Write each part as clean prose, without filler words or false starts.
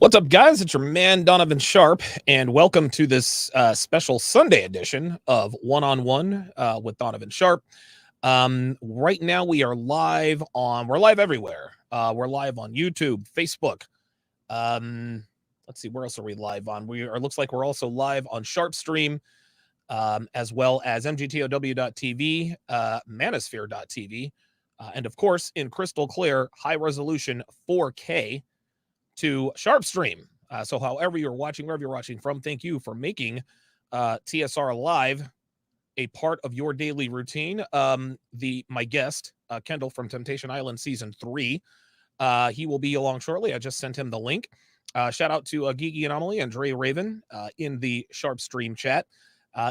What's up, guys? It's your man, Donovan Sharp, and welcome to this special Sunday edition of One on One with Donovan Sharp. Right now, we're live everywhere. We're live on YouTube, Facebook. Let's see, where else are we live on? Looks like we're also live on SharpStream, as well as mgtow.tv, manosphere.tv, and of course, in crystal clear, high resolution 4K to SharpStream. So however you're watching, wherever you're watching from, thank you for making TSR Live a part of your daily routine. My guest, Kendall from Temptation Island Season 3, he will be along shortly. I just sent him the link. Shout out to Geeky Anomaly and Dre Raven in the SharpStream chat.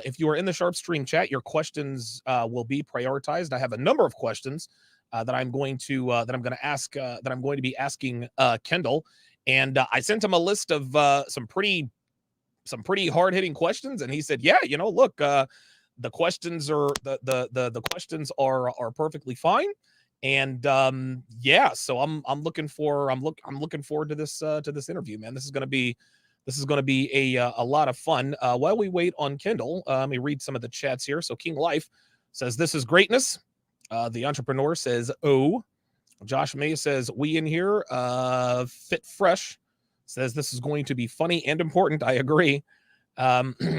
If you are in the SharpStream chat, your questions will be prioritized. I have a number of questions that I'm going to be asking Kendall. And I sent him a list of some pretty hard hitting questions, and he said, "Yeah, look, the questions are the questions are perfectly fine." And yeah, so I'm looking forward to this interview, man. This is going to be a lot of fun. While we wait on Kendall, let me read some of the chats here. So King Life says, "This is greatness." The entrepreneur says, "Oh." Josh May says, "We in here, fit fresh," says, "This is going to be funny and important." I agree.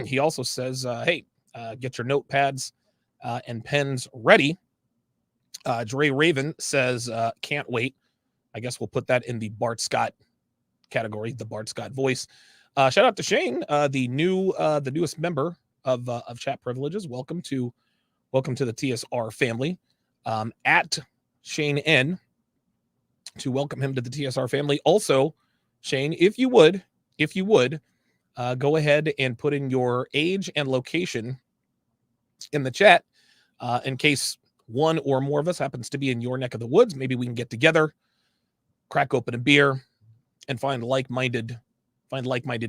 He also says, "Hey, get your notepads and pens ready." Dre Raven says, "Can't wait." I guess we'll put that in the Bart Scott category, the Bart Scott voice. Shout out to Shane, the newest member of Chat Privileges. Welcome to the TSR family. At Shane N, to welcome him to the TSR family. Also, Shane, if you would, go ahead and put in your age and location in the chat, in case one or more of us happens to be in your neck of the woods. Maybe we can get together, crack open a beer, and find like-minded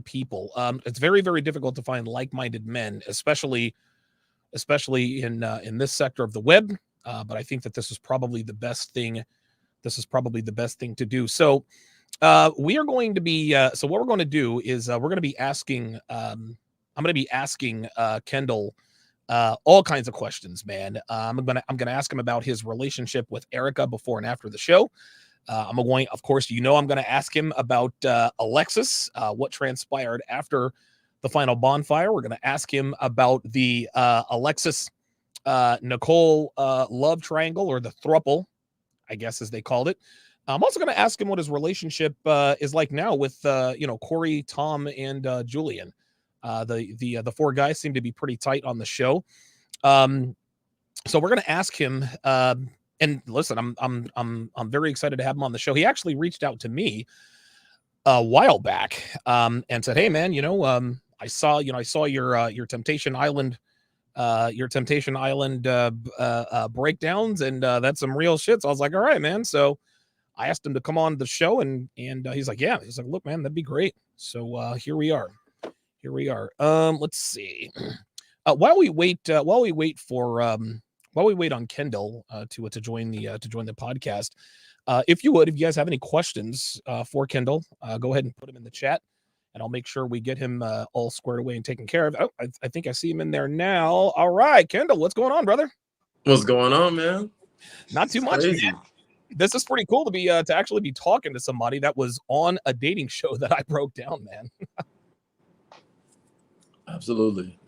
people. It's very, very difficult to find like-minded men, especially in this sector of the web. But I think that this is probably the best thing. To do. So we are going to be so what we're going to do is we're going to be asking I'm going to be asking Kendall all kinds of questions, man. I'm going to ask him about his relationship with Erica before and after the show. I'm going to ask him about Alexcys, what transpired after the final bonfire. We're going to ask him about the Alexcys Nicole love triangle, or the thruple, I guess, as they called it. I'm also going to ask him what his relationship is like now with Corey, Tom, and Julian. The four guys seem to be pretty tight on the show. So we're going to ask him. And listen, I'm very excited to have him on the show. He actually reached out to me a while back and said, "Hey, man, I saw your Temptation Island." Breakdowns, and that's some real shit. So I was like, all right, man. So I asked him to come on the show, and he's like, yeah. He's like, look, man, that'd be great. So here we are. Let's see. While we wait on Kendall to join the podcast, if you guys have any questions for Kendall, go ahead and put them in the chat, and I'll make sure we get him all squared away and taken care of. Oh, I think I see him in there now. All right, Kendall, what's going on, brother? What's going on, man? Not too much, man. This is pretty cool to actually be talking to somebody that was on a dating show that I broke down, man. Absolutely.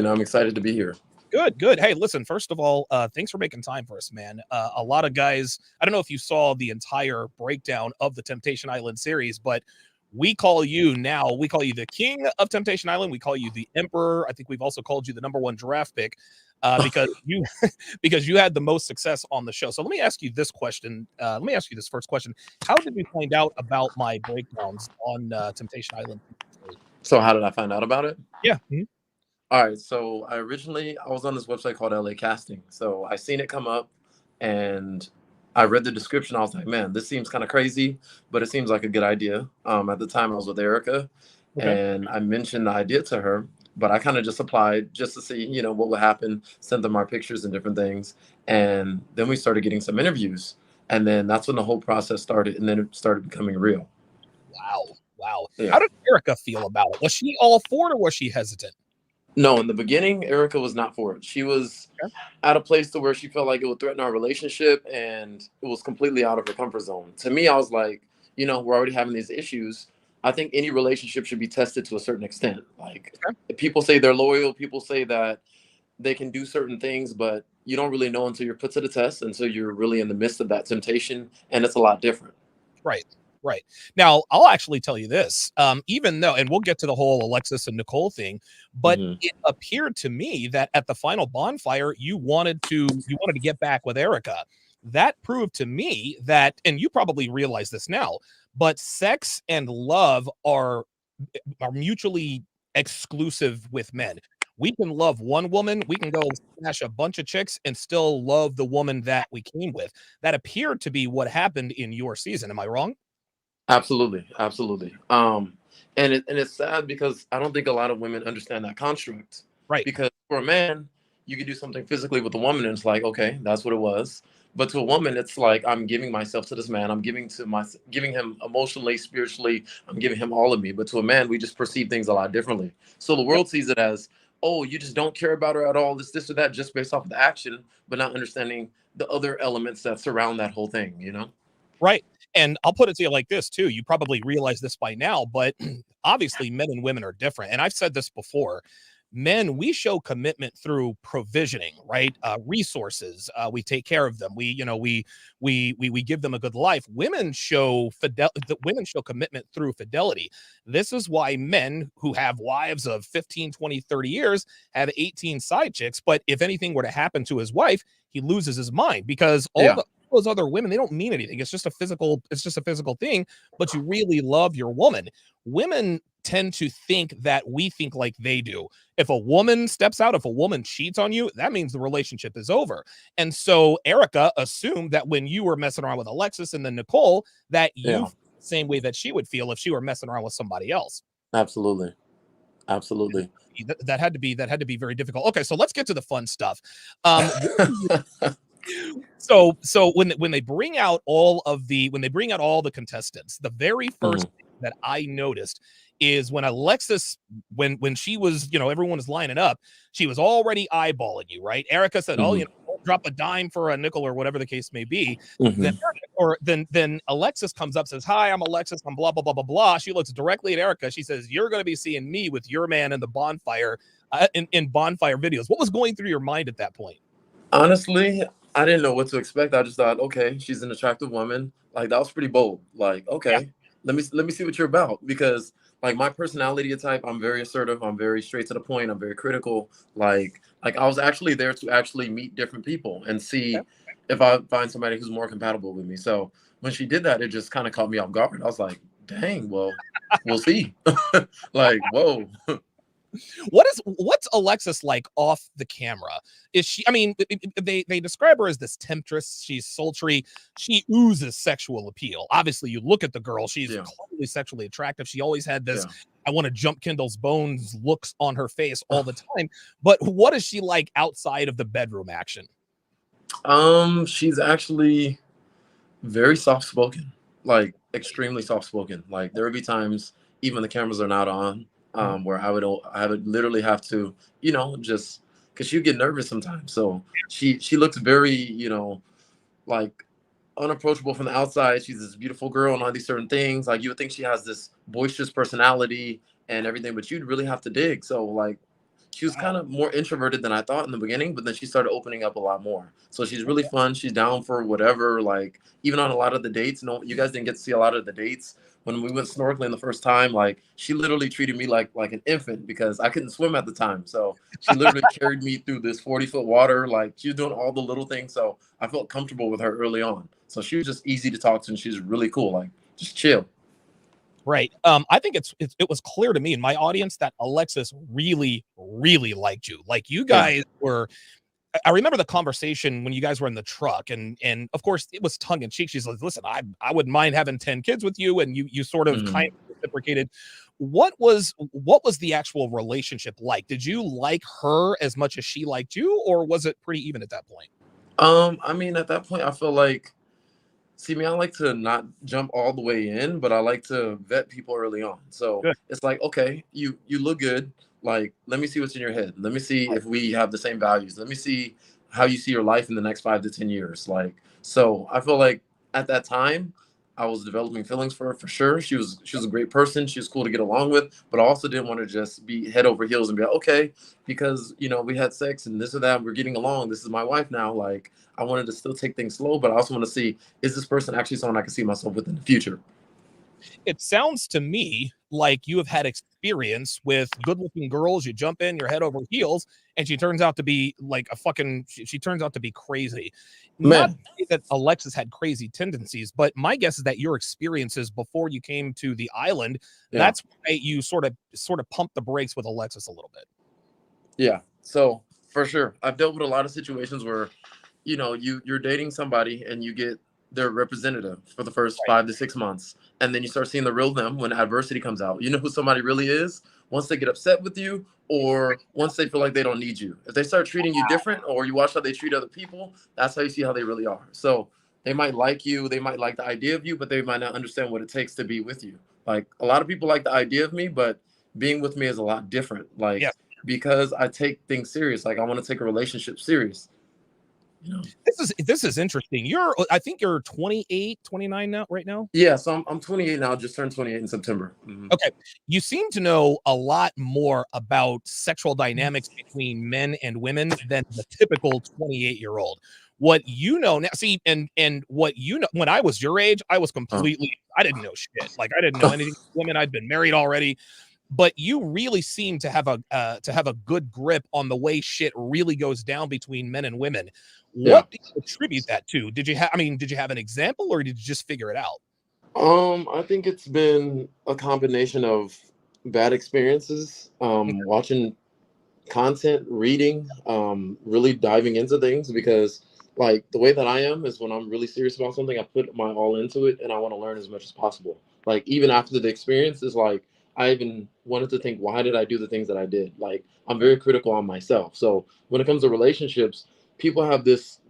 I'm excited to be here. Good. Hey, listen, first of all, thanks for making time for us, man. A lot of guys, I don't know if you saw the entire breakdown of the Temptation Island series, but we call you the king of Temptation Island. We call you the emperor. I think we've also called you the #1 draft pick because you had the most success on the show. So let me ask you this question. Let me ask you this first question. How did you find out about my breakdowns on Temptation Island? So how did I find out about it? Yeah. Mm-hmm. All right. So I was on this website called LA Casting. So I seen it come up, and I read the description. I was like, man, this seems kind of crazy, but it seems like a good idea. At the time I was with Erica, and I mentioned the idea to her, but I kind of just applied just to see, what would happen, sent them our pictures and different things. And then we started getting some interviews, and then that's when the whole process started, and then it started becoming real. Wow. Wow. How Yeah. did Erica feel about it? Was she all for it, or was she hesitant? No, in the beginning, Erica was not for it. She was Okay. at a place to where she felt like it would threaten our relationship, and it was completely out of her comfort zone. To me, I was like, we're already having these issues. I think any relationship should be tested to a certain extent. Like, Okay. people say they're loyal, people say that they can do certain things, but you don't really know until you're put to the test, until you're really in the midst of that temptation, and it's a lot different. Right. Right. Now, I'll actually tell you this. Even though, and we'll get to the whole Alexcys and Nicole thing, but Hmm. it appeared to me that at the final bonfire, you wanted to get back with Erica. That proved to me that, and you probably realize this now, but sex and love are mutually exclusive with men. We can love one woman, we can go smash a bunch of chicks and still love the woman that we came with. That appeared to be what happened in your season. Am I wrong? Absolutely, absolutely. And it's sad because I don't think a lot of women understand that construct. Right. Because for a man, you could do something physically with a woman, and it's like, okay, that's what it was. But to a woman, it's like I'm giving myself to this man. I'm giving him emotionally, spiritually. I'm giving him all of me. But to a man, we just perceive things a lot differently. So the Yep. world sees it as, oh, you just don't care about her at all. This or that, just based off of the action, but not understanding the other elements that surround that whole thing. Right. And I'll put it to you like this too. You probably realize this by now, but obviously men and women are different. And I've said this before. Men, we show commitment through provisioning, right? Resources. We take care of them. We give them a good life. Women show commitment through fidelity. This is why men who have wives of 15, 20, 30 years have 18 side chicks. But if anything were to happen to his wife, he loses his mind because Yeah, those other women, they don't mean anything. It's just a physical thing, but you really love your woman. Women tend to think that we think like they do. If a woman steps out, if a woman cheats on you, that means the relationship is over. And so Erica assumed that when you were messing around with Alexcys and then Nicole, that you yeah, felt the same way that she would feel if she were messing around with somebody else. absolutely. Absolutely. That had to be very difficult. Okay, so let's get to the fun stuff. So when they bring out all the contestants, the very first Mhm, thing that I noticed is when Alexcys, when she was, everyone was lining up, she was already eyeballing you, right? Erica said, "Oh, mhm, don't drop a dime for a nickel," or whatever the case may be. Then mhm. then Alexcys comes up, says, "Hi, I'm Alexcys. I'm blah blah blah blah blah." She looks directly at Erica. She says, "You're going to be seeing me with your man in the bonfire, in bonfire videos." What was going through your mind at that point? Honestly, I didn't know what to expect. I just thought, okay, she's an attractive woman. Like that was pretty bold. Like, Yeah. okay, let me see what you're about because like my personality type, I'm very assertive. I'm very straight to the point. I'm very critical. Like I was actually there to actually meet different people and see if I find somebody who's more compatible with me. So when she did that, it just kind of caught me off guard. I was like, dang, well, we'll see. Like, whoa. What's Alexis like off the camera? Is she? I mean, they describe her as this temptress. She's sultry. She oozes sexual appeal. Obviously, you look at the girl; she's Yeah, clearly sexually attractive. She always had this yeah. "I want to jump Kendall's bones" looks on her face all the time. But what is she like outside of the bedroom action? She's actually very soft spoken, like extremely soft spoken. Like there would be times even the cameras are not on, Mhm. where I would literally have to, just because she'd get nervous sometimes. So she looks very, like unapproachable from the outside. She's this beautiful girl and all these certain things. Like you would think she has this boisterous personality and everything, but you'd really have to dig. So like she was Wow. kind of more introverted than I thought in the beginning, but then she started opening up a lot more. So she's really fun. She's down for whatever. Like even on a lot of the dates. No, you guys didn't get to see a lot of the dates when we went snorkeling the first time. Like she literally treated me like an infant because I couldn't swim at the time. So she literally carried me through this 40-foot water. Like she was doing all the little things. So I felt comfortable with her early on. So she was just easy to talk to, and she's really cool. Like just chill. Right. I think it was clear to me in my audience that Alexis really, really liked you. Like you Yeah. guys were. I remember the conversation when you guys were in the truck, and of course it was tongue in cheek. She's like, "Listen, I wouldn't mind having 10 kids with you," and you sort of kind Mhm. of reciprocated. What was the actual relationship like? Did you like her as much as she liked you, or was it pretty even at that point? I mean, at that point, I feel like See me, I like to not jump all the way in, but I like to vet people early on. So Good. it's like, okay, you look good. Like, let me see what's in your head. Let me see Right. if we have the same values. Let me see how you see your life in the next 5 to 10 years. Like, so I feel like at that time, I was developing feelings for her for sure. She was a great person. She was cool to get along with, but I also didn't want to just be head over heels and be like, okay, because we had sex and this or that, we're getting along. This is my wife now. Like, I wanted to still take things slow, but I also want to see, is this person actually someone I can see myself with in the future? It sounds to me like you have had experience with good-looking girls. You jump in, you're head over heels, and she turns out to be like a fucking. She turns out to be crazy. Not Man, to say that Alexcys had crazy tendencies, but my guess is that your experiences before you came to the island, yeah, that's why you sort of pumped the brakes with Alexcys a little bit. yeah. So for sure, I've dealt with a lot of situations where, you're dating somebody and you get their representative for the first Right. 5 to 6 months, and then you start seeing the real them when adversity comes out. You know who somebody really is once they get upset with you, or once they feel like they don't need you. If they start treating you different, or you watch how they treat other people, that's how you see how they really are. So they might like you, they might like the idea of you, but they might not understand what it takes to be with you. Like, a lot of people like the idea of me, but being with me is a lot different. Like, Yes. because I take things serious. Like, I want to take a relationship serious. You know. This is interesting. I think you're 28, 29 now, right now. Yeah. So I'm 28 now. Just turned 28 in September. Okay. You seem to know a lot more about sexual dynamics between men and women than the typical 28-year-old. What you know now, see, and what you know, when I was your age, Uh, I didn't know shit. Like I didn't know anything. Women, I'd been married already, but you really seem to have a good grip on the way shit really goes down between men and women. yeah. What do you attribute that to? Did you have an example or did you just figure it out? I think it's been a combination of bad experiences, watching content, reading, really diving into things, because like the way that I am is when I'm really serious about something, I put my all into it and I want to learn as much as possible. Like, even after the experience is like, I even wanted to think, why did I do the things that I did? Like, I'm very critical on myself. So when it comes to relationships, people have this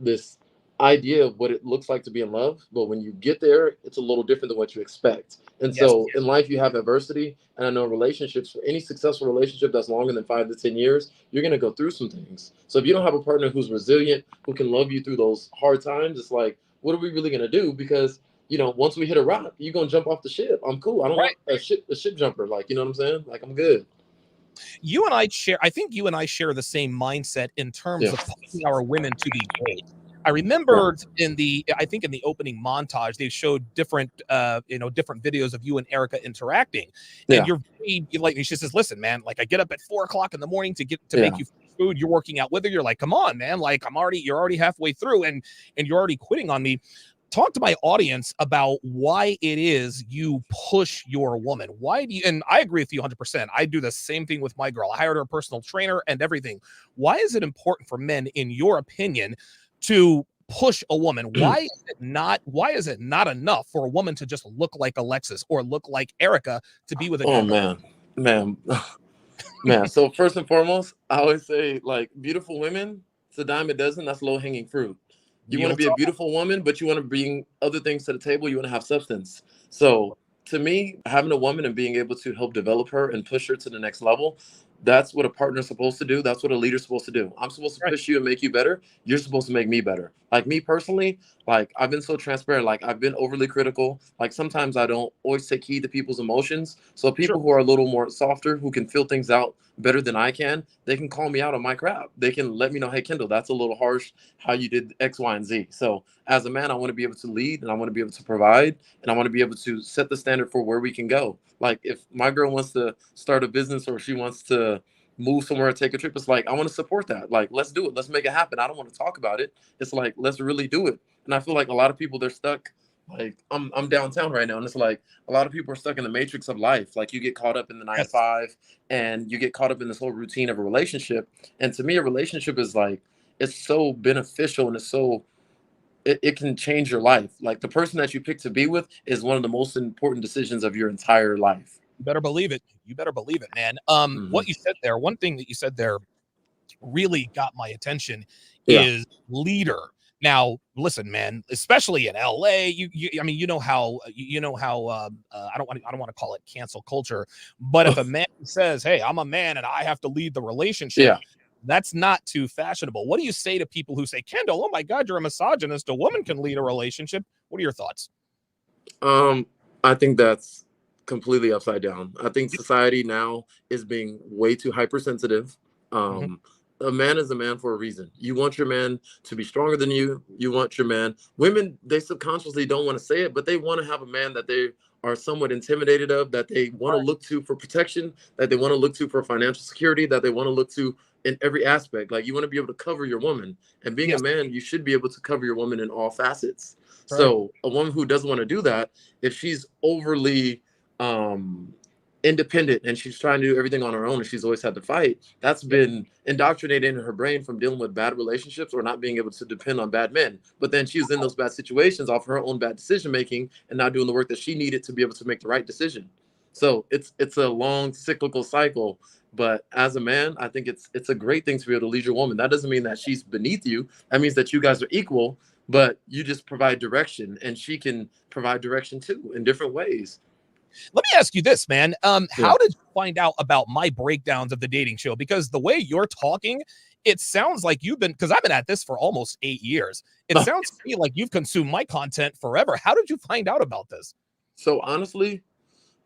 idea of what it looks like to be in love, but when you get there, it's a little different than what you expect. And Yes. so in life, you have adversity, and I know relationships, for any successful relationship that's longer than 5 to 10 years, you're gonna go through some things. So if you don't have a partner who's resilient, who can love you through those hard times, it's like, what are we really gonna do? Because once we hit a rock, you're gonna jump off the ship. I'm cool. I don't Right. want a ship jumper. Like, you know what I'm saying? Like, I'm good. I think you and I share the same mindset in terms Yeah. of pushing our women to be great. I Yeah. remembered I think in the opening montage, they showed different videos of you and Erica interacting. And Yeah. she says, listen, man, like I get up at 4 o'clock in the morning to make Yeah. you food. You're working out with her. You're like, come on, man. Like you're already halfway through and you're already quitting on me. Talk to my audience about why it is you push your woman. Why do you, and I agree with you 100%. I do the same thing with my girl. I hired her a personal trainer and everything. Why is it important for men, in your opinion, to push a woman? Why is it not enough for a woman to just look like Alexcys or look like Erica to be with a Oh gentleman? man. Man. So first and foremost, I always say, like, beautiful women, it's a dime a dozen. That's low hanging fruit. You want to Real be a talk. beautiful woman, but you want to bring other things to the table. You want to have substance. So to me, having a woman and being able to help develop her and push her to the next level, that's what a partner's supposed to do. That's what a leader's supposed to do. I'm supposed to Right. push you and make you better. You're supposed to make me better. Like, me personally, like, I've been so transparent. Like, I've been overly critical. Like, sometimes I don't always take heed to people's emotions. So Sure. people who are a little more softer, who can feel things out better than I can, they can call me out on my crap. They can let me know, hey, Kendall, that's a little harsh how you did X, Y, and Z. So as a man, I want to be able to lead, and I want to be able to provide, and I want to be able to set the standard for where we can go. Like, if my girl wants to start a business or she wants to move somewhere or take a trip, it's like, I want to support that. Like, let's do it. Let's make it happen. I don't want to talk about it. It's like, let's really do it. And I feel like a lot of people, they're stuck. Like, I'm downtown right now, and it's like a lot of people are stuck in the matrix of life. Like, you get caught up in the nine to Yes. five, and you get caught up in this whole routine of a relationship. And to me, a relationship is like, it's so beneficial, and it can change your life. Like, the person that you pick to be with is one of the most important decisions of your entire life. You better believe it. You better believe it, man. Hmm. What you said there, one thing that you said there really got my attention Yeah. is leader. Now, listen, man, especially in LA, I mean, I don't want to call it cancel culture, but if a man says, "Hey, I'm a man and I have to lead the relationship," Yeah. that's not too fashionable. What do you say to people who say, "Kendall, oh my God, you're a misogynist. A woman can lead a relationship." What are your thoughts? Um, I think that's completely upside down. I think society now is being way too hypersensitive. Mhm. Um, a man is a man for a reason. You want your man to be stronger than you. You want your man. Women, they subconsciously don't want to say it, but they want to have a man that they are somewhat intimidated of, that they want to look to for protection, that they want to look to for financial security, that they want to look to in every aspect. Like you want to be able to cover your woman. And being a Yes, man, you should be able to cover your woman in all facets. right. So a woman who doesn't want to do that, if she's overly um independent and she's trying to do everything on her own and she's always had to fight, that's Yep. been indoctrinated in her brain from dealing with bad relationships or not being able to depend on bad men. But then she's in those bad situations off her own bad decision making and not doing the work that she needed to be able to make the right decision. So it's a long cyclical cycle. But as a man, I think it's a great thing to be able to lead your woman. That doesn't mean that she's beneath you. That means that you guys are equal, but you just provide direction and she can provide direction too in different ways. Let me ask you this, man. Yeah. How did you find out about my breakdowns of the dating show? Because the way you're talking, it sounds like you've been, because I've been at this for almost 8 years. It sounds to me like you've consumed my content forever. How did you find out about this? So honestly,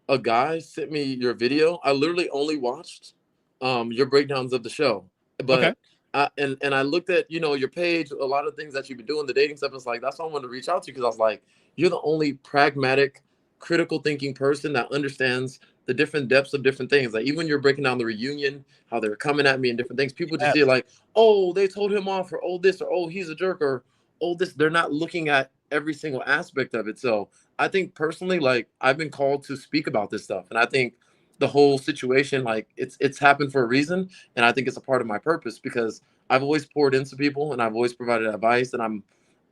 a guy sent me your video. I literally only watched your breakdowns of the show. Okay. But and I looked at, your page, a lot of things that you've been doing, the dating stuff. It's like that's why I wanted to reach out to you because I was like, you're the only pragmatic, critical thinking person that understands the different depths of different things. Like even when you're breaking down the reunion, how they're coming at me and different things, people just see it Yes. like, oh, they told him off, or oh this, or oh he's a jerk, or oh this. They're not looking at every single aspect of it. So I think personally, like I've been called to speak about this stuff, and I think the whole situation, like it's happened for a reason, and I think it's a part of my purpose because I've always poured into people and I've always provided advice, and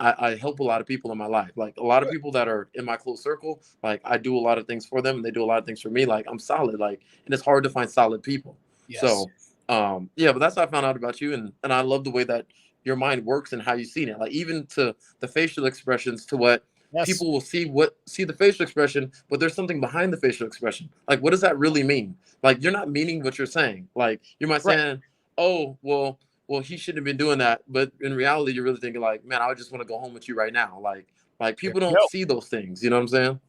I help a lot of people in my life, like a lot of Good. people that are in my close circle. Like I do a lot of things for them, and they do a lot of things for me. Like I'm solid, like, and it's hard to find solid people. Yes. So, yeah, but that's how I found out about you, and I love the way that your mind works and how you've seen it, like even to the facial expressions, to what Yes. people will see the facial expression, but there's something behind the facial expression. Like, what does that really mean? Like, you're not meaning what you're saying. Like, you might Right. saying, "Oh, well, he shouldn't have been doing that," but in reality, you're really thinking, like, "Man, I just want to go home with you right now." Like There people you don't go. see those things. You know what I'm saying?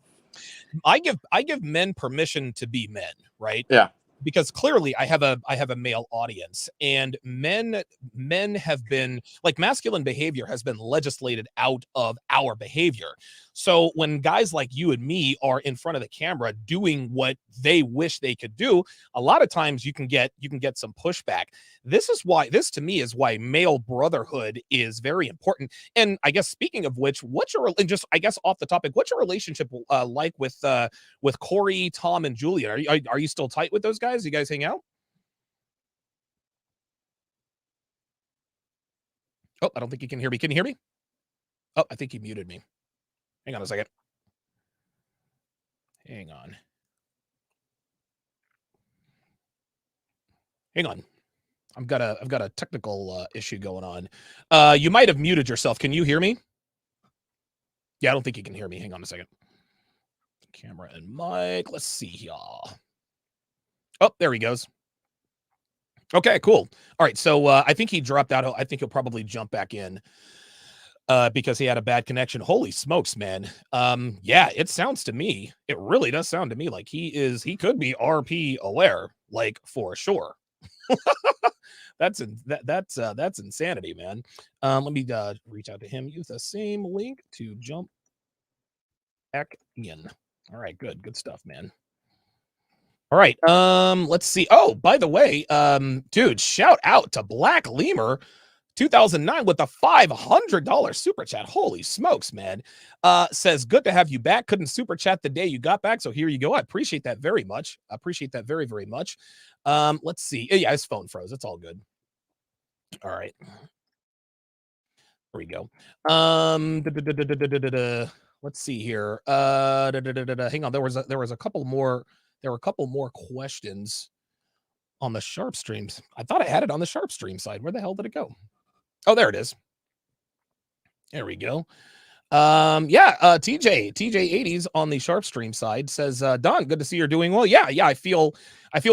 I give men permission to be men, right? Yeah. Because clearly I have a male audience, and men have been like, masculine behavior has been legislated out of our behavior. So when guys like you and me are in front of the camera doing what they wish they could do, a lot of times you can get some pushback. This to me is why male brotherhood is very important. And I guess, speaking of which, and just, I guess, off the topic, what's your relationship like with Corey, Tom, and Julian? Are you still tight with those guys? You guys hang out? Oh, I don't think you can hear me. Can you hear me? Oh, I think he muted me. Hang on a second. Hang on. Hang on. I've got a technical issue going on. You might have muted yourself. Can you hear me? Yeah, I don't think you can hear me. Hang on a second. Camera and mic. Let's see here. Oh, there he goes. Okay, cool. All right, so I think he dropped out. I think he'll probably jump back in because he had a bad connection. Holy smokes, man. Yeah, it sounds to me, it really does sound to me like he could be RP aware, like, for sure. That's insanity, man. Let me reach out to him. Use the same link to jump back in. All right, good stuff, man. All right. Let's see. Oh, by the way, dude, shout out to Black Lemur 2009 with the $500 super chat. Holy smokes, man. Says, good to have you back. Couldn't super chat the day you got back, so here you go. I appreciate that very much. I appreciate that very, very much. Let's see. Yeah, his phone froze. It's all good. All right. There we go. Let's see here. Hang on. There was a couple more. There were a couple more questions on the Sharp streams. I thought I had it on the Sharp stream side. Where the hell did it go? Oh, there it is. There we go. TJ80s on the Sharp Stream side says, Don, good to see you're doing well. Yeah, I feel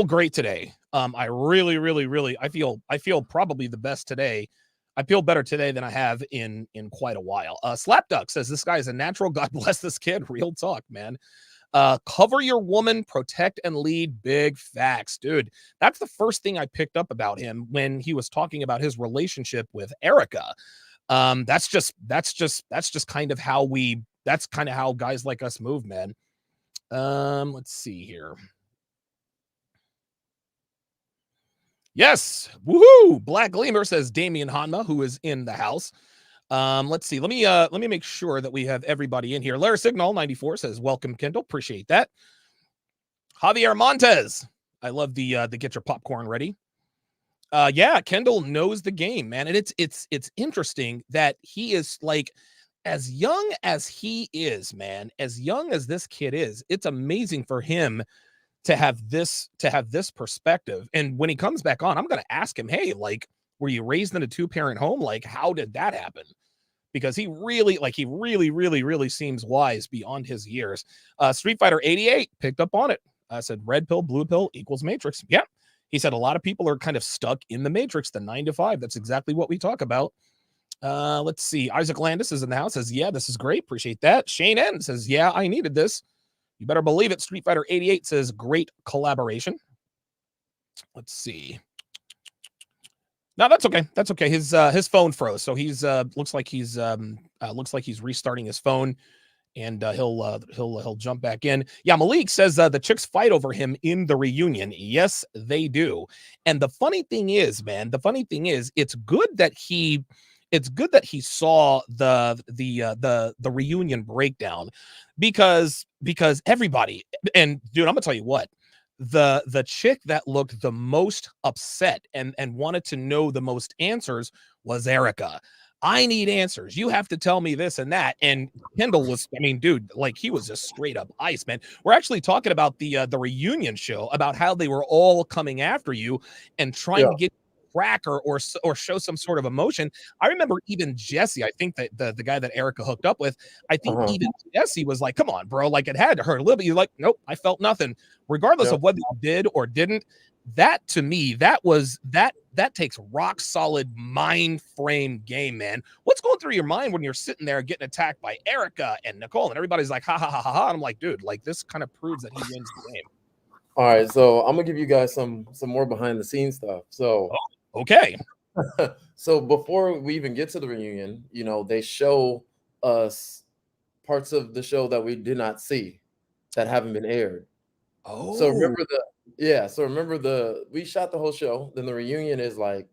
great today. I really I feel probably the best today. I feel better today than I have in quite a while. Slapduck says this guy is a natural. God bless this kid. Real talk, man. Cover your woman, protect and lead. Big facts, dude. That's the first thing I picked up about him when he was talking about his relationship with Erica. That's just kind of how guys like us move, man. Let's see here. Yes, woohoo! Black Gleamer says Damian Hanma, who is in the house. Let's see. Let me make sure that we have everybody in here. Larry Signal 94 says welcome, Kendall. Appreciate that. Javier Montez. I love the get your popcorn ready. Yeah, Kendall knows the game, man. And it's interesting that he is like, as young as he is, man, as young as this kid is, it's amazing for him to have this perspective. And when he comes back on, I'm going to ask him, hey, like, were you raised in a 2-parent home? Like, how did that happen? Because he really seems wise beyond his years. Street Fighter 88 picked up on it. I said red pill, blue pill equals Matrix. Yeah. He said a lot of people are kind of stuck in the Matrix, the 9 to 5. That's exactly what we talk about. Let's see. Isaac Landis is in the house. Says, yeah, this is great. Appreciate that. Shane N says, yeah, I needed this. You better believe it. Street Fighter 88 says, great collaboration. Let's see. No, that's okay. That's okay. His phone froze, so he's looks like he's restarting his phone. And he'll jump back in. Yeah, Malik says the chicks fight over him in the reunion. Yes, they do. And the funny thing is, man, it's good that he saw the reunion breakdown because everybody, and dude, I'm gonna tell you what, the chick that looked the most upset and wanted to know the most answers was Erica. I need answers. You have to tell me this and that. And Kendall was, I mean, dude, like he was just straight up ice, man. We're actually talking about the reunion show, about how they were all coming after you and trying to get crack or show some sort of emotion. I remember even Jesse, I think that the guy that Erica hooked up with, I think even Jesse was like, come on, bro. Like it had to hurt a little bit. You're like, nope, I felt nothing. Regardless of whether you did or didn't, that to me, that takes rock solid mind frame game, man. What's going through your mind when you're sitting there getting attacked by Erica and Nicole and everybody's like, ha ha ha ha ha. And I'm like, dude, like this kind of proves that he wins the game. All right, so I'm gonna give you guys some more behind the scenes stuff. So okay. So before we even get to the reunion, you know, they show us parts of the show that we did not see that haven't been aired. Oh, so remember we shot the whole show. Then the reunion is like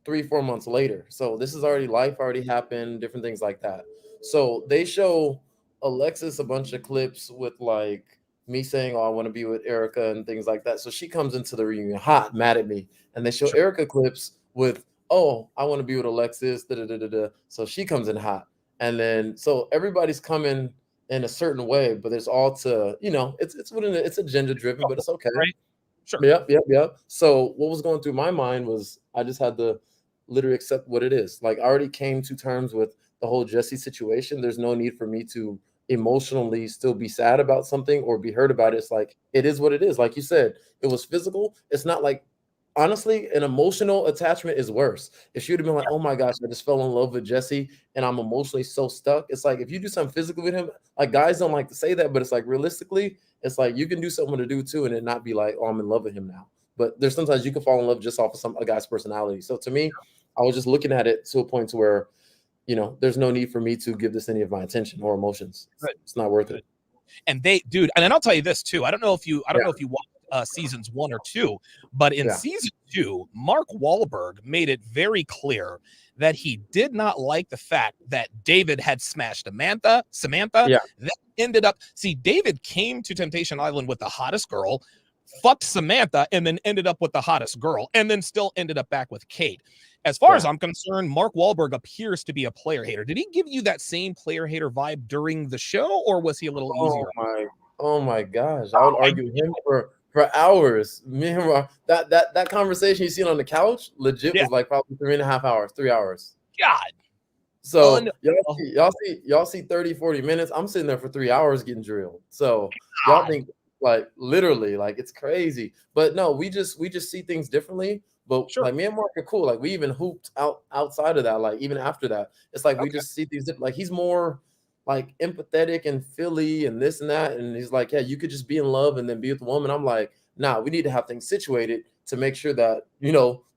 3-4 months later. So this is life already happened, different things like that. So they show Alexcys a bunch of clips with like me saying, oh, I want to be with Erica and things like that. So she comes into the reunion hot, mad at me. And they show Erica clips with, oh, I want to be with Alexcys. Da, da, da, da, da. So she comes in hot. And then, so everybody's coming in a certain way, but there's all to, you know, it's agenda driven, but it's okay. Right. Sure. Yep. So what was going through my mind was I just had to literally accept what it is. Like I already came to terms with the whole Jesse situation. There's no need for me to emotionally still be sad about something or be hurt about it. It's like, it is what it is. Like you said, it was physical. It's not like, honestly, an emotional attachment is worse. If she would have been like, oh my gosh, I just fell in love with Jesse and I'm emotionally so stuck. It's like, if you do something physically with him, like guys don't like to say that, but it's like realistically, it's like you can do something to do too and it not be like, oh, I'm in love with him now. But there's sometimes you can fall in love just off of a guy's personality. So to me, I was just looking at it to a point to where, you know, there's no need for me to give this any of my attention or emotions. It's not worth it. And they, dude, and then I'll tell you this too. I don't know if you watched seasons 1 or 2, but in season 2, Mark Wahlberg made it very clear that he did not like the fact that David had smashed Samantha. That ended up, David came to Temptation Island with the hottest girl, fucked Samantha, and then ended up with the hottest girl, and then still ended up back with Kate. As far as I'm concerned, Mark Wahlberg appears to be a player hater. Did he give you that same player hater vibe during the show, or was he a little easier? Oh my gosh. I would argue with him for hours. Me and that conversation you seen on the couch legit was like probably 3.5 hours, 3 hours. God. So Un oh, y'all see 30, 40 minutes. I'm sitting there for 3 hours getting drilled. So y'all God. think like literally like it's crazy. But no, we just see things differently. But Sure. like me and Mark are cool. Like we even hooped outside of that. Like even after that, it's like we Okay. just see things different. Like he's more like empathetic and Philly and this and that. And he's like, yeah, you could just be in love and then be with a woman. I'm like, nah, we need to have things situated to make sure that,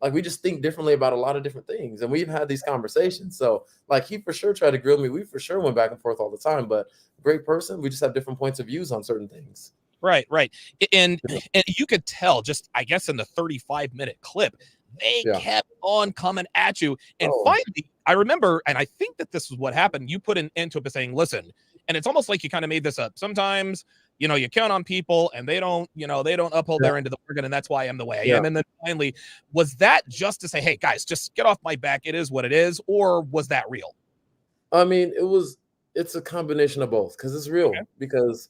like we just think differently about a lot of different things. And we've had these conversations. So like he for sure tried to grill me. We for sure went back and forth all the time, but great person. We just have different points of views on certain things. Right, right. And you could tell just I guess in the 35-minute clip, they Yeah. kept on coming at you. And Oh, finally, I remember, and I think that this is what happened. You put an end to it by saying, listen, and it's almost like you kind of made this up. Sometimes, you count on people and they don't uphold yeah, their end of the bargain, and that's why I am the way I yeah. am. And then finally, was that just to say, hey guys, just get off my back? It is what it is, or was that real? I mean, it's a combination of both because it's Okay. real. Because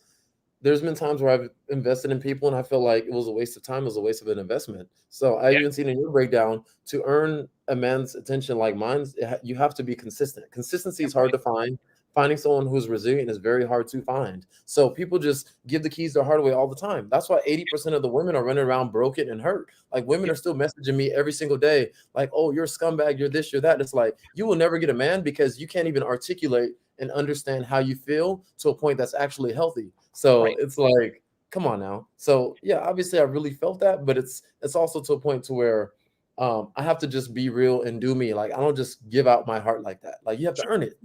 there's been times where I've invested in people and I feel like it was a waste of time, it was a waste of an investment. So I Yeah. even seen in your breakdown to earn a man's attention like mine, you have to be consistent. Consistency Yeah, is hard to find. Finding someone who's resilient is very hard to find. So people just give the keys their heart away all the time. That's why 80% of the women are running around broken and hurt. Like women yeah, are still messaging me every single day, like, oh, you're a scumbag, you're this, you're that. It's like you will never get a man because you can't even articulate and understand how you feel to a point that's actually healthy. So right. it's like, come on now. So yeah, obviously I really felt that, but it's also to a point to where I have to just be real and do me. Like I don't just give out my heart like that. Like you have to earn it.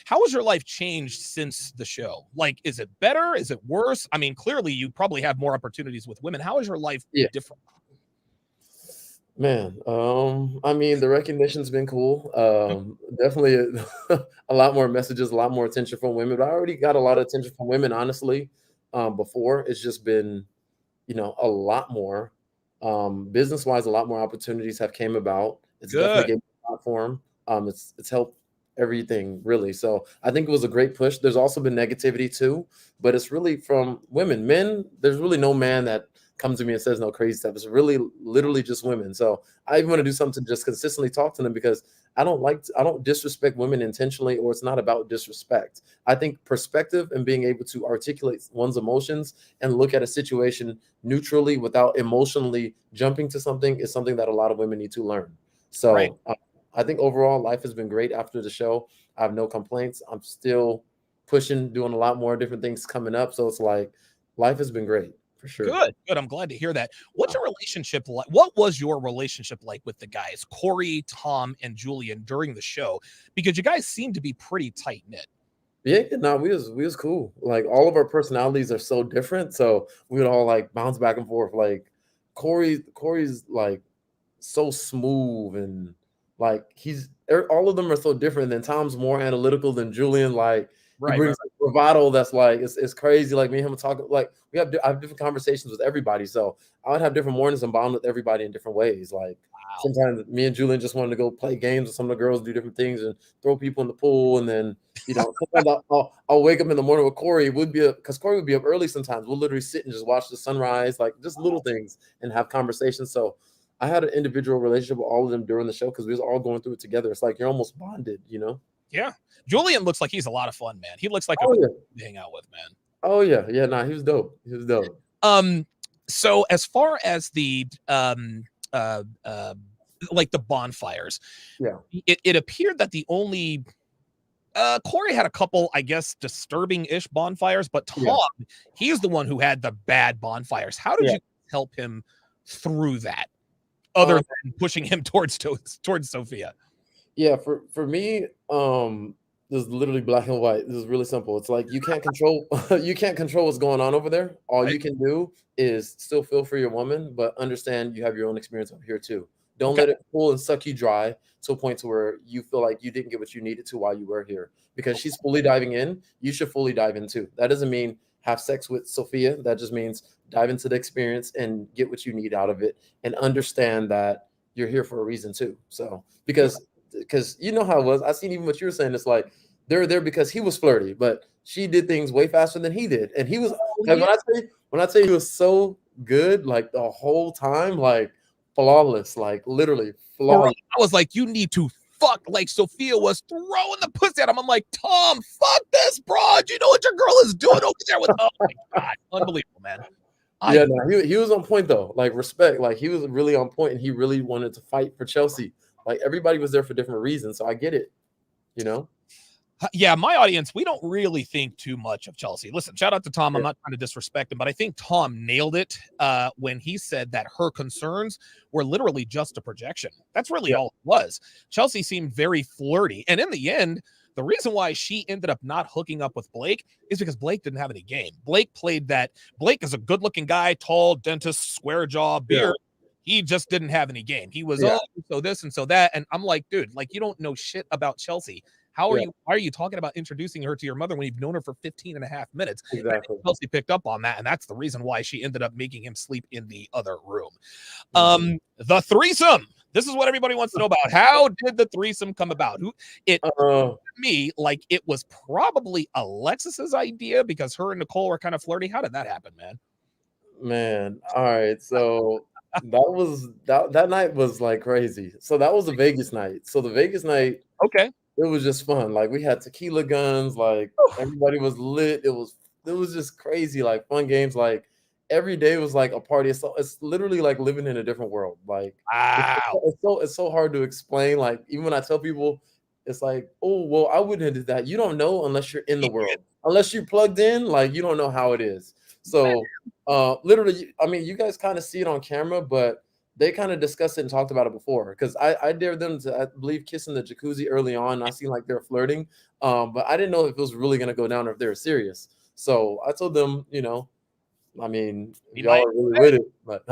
How has your life changed since the show? Like, is it better? Is it worse? I mean, clearly you probably have more opportunities with women. How is your life Yeah. different? Man, I mean, the recognition's been cool. Definitely a lot more messages, a lot more attention from women. But I already got a lot of attention from women, honestly. Before it's just been, a lot more. Business wise, a lot more opportunities have came about. It's definitely Good. gave me a platform. It's helped everything really. So I think it was a great push. There's also been negativity too, but it's really from women. Men, there's really no man that comes to me and says no crazy stuff. It's really literally just women. So I even want to do something to just consistently talk to them because I don't disrespect women intentionally, or it's not about disrespect. I think perspective and being able to articulate one's emotions and look at a situation neutrally without emotionally jumping to something is something that a lot of women need to learn. Right. So I think overall life has been great after the show. I have no complaints. I'm still pushing, doing a lot more different things coming up. So it's like life has been great for sure. Good. Good. I'm glad to hear that. What's Yeah. your relationship like? What was your relationship like with the guys, Corey, Tom, and Julian during the show? Because you guys seem to be pretty tight knit. Yeah, no, we was cool. Like all of our personalities are so different. So we would all like bounce back and forth. Like Corey's like so smooth and like all of them are so different. Than Tom's more analytical than Julian. Like he Right. Right. brings like, bravado that's like it's crazy. Like me and him talk like I have different conversations with everybody. So I would have different mornings and bond with everybody in different ways. Like Wow. sometimes me and Julian just wanted to go play games with some of the girls, do different things, and throw people in the pool. And then sometimes I'll wake up in the morning with Corey. It would be because Corey would be up early sometimes. We'll literally sit and just watch the sunrise, like just little things, and have conversations. So I had an individual relationship with all of them during the show because we was all going through it together. It's like you're almost bonded. Yeah. Julian looks like he's a lot of fun, man. He looks like a Oh cool yeah. to hang out with, man. Oh yeah. Yeah. Nah, he was dope. He was dope. Um, so as far as the like the bonfires, Yeah. it appeared that the only Corey had a couple, I guess, disturbing-ish bonfires, but Yeah. Tom, he's the one who had the bad bonfires. How did Yeah. you help him through that, other Um, than pushing him towards Sophia? yeah. For me, this is literally black and white. This is really simple. It's like you can't control you can't control what's going on over there. All Right? you can do is still feel for your woman, but understand you have your own experience over here too. Don't Okay. let it pull and suck you dry to a point to where you feel like you didn't get what you needed to while you were here. Because she's fully diving in, you should fully dive in too. That doesn't mean have sex with Sophia. That just means dive into the experience and get what you need out of it and understand that you're here for a reason too. So because you know how it was. I seen even what you were saying. It's like they're there because he was flirty, but she did things way faster than he did, and he was Oh, like yeah. when I tell you he was so good, like the whole time, like flawless, like literally Bro, flawless. I was like, you need to fuck, like Sophia was throwing the pussy at him. I'm like, Tom, fuck this, broad. You know what your girl is doing over there with? Oh my god, unbelievable, man. Yeah, no, he was on point though. Like respect, like he was really on point, and he really wanted to fight for Chelsea. Like everybody was there for different reasons, so I get it. You know. Yeah, my audience, we don't really think too much of Chelsea. Listen, shout out to Tom. I'm not trying to disrespect him, but I think Tom nailed it when he said that her concerns were literally just a projection. That's really all it was. Chelsea seemed very flirty. And in the end, the reason why she ended up not hooking up with Blake is because Blake didn't have any game. Blake played that. Blake is a good looking guy, tall, dentist, square jaw, beard. He just didn't have any game. He was, so this and so that. And I'm like, dude, like you don't know shit about Chelsea. Why are you talking about introducing her to your mother when you've known her for 15 and a half minutes? Exactly. Chelsea picked up on that, and that's the reason why she ended up making him sleep in the other room. The threesome. This is what everybody wants to know about. How did the threesome come about? To me, like it was probably Alexcys's idea because her and Nicole were kind of flirty. How did that happen, man? Man, all right. So that night was like crazy. So that was the Vegas night. So the Vegas night, okay. It was just fun. Like we had tequila guns, like everybody was lit. It was just crazy, like fun games. Like every day was like a party. It's literally like living in a different world. Like wow. It's so hard to explain. Like even when I tell people, it's like, oh well, I wouldn't have did that. You don't know unless you're in the world. Unless you're plugged in, like you don't know how it is. So literally, I mean, you guys kind of see it on camera, but they kind of discussed it and talked about it before because I dared them to, I believe, kiss in the jacuzzi early on. I seen like they're flirting, but I didn't know if it was really going to go down or if they were serious. So I told them, you know, I mean, y'all are really with it, but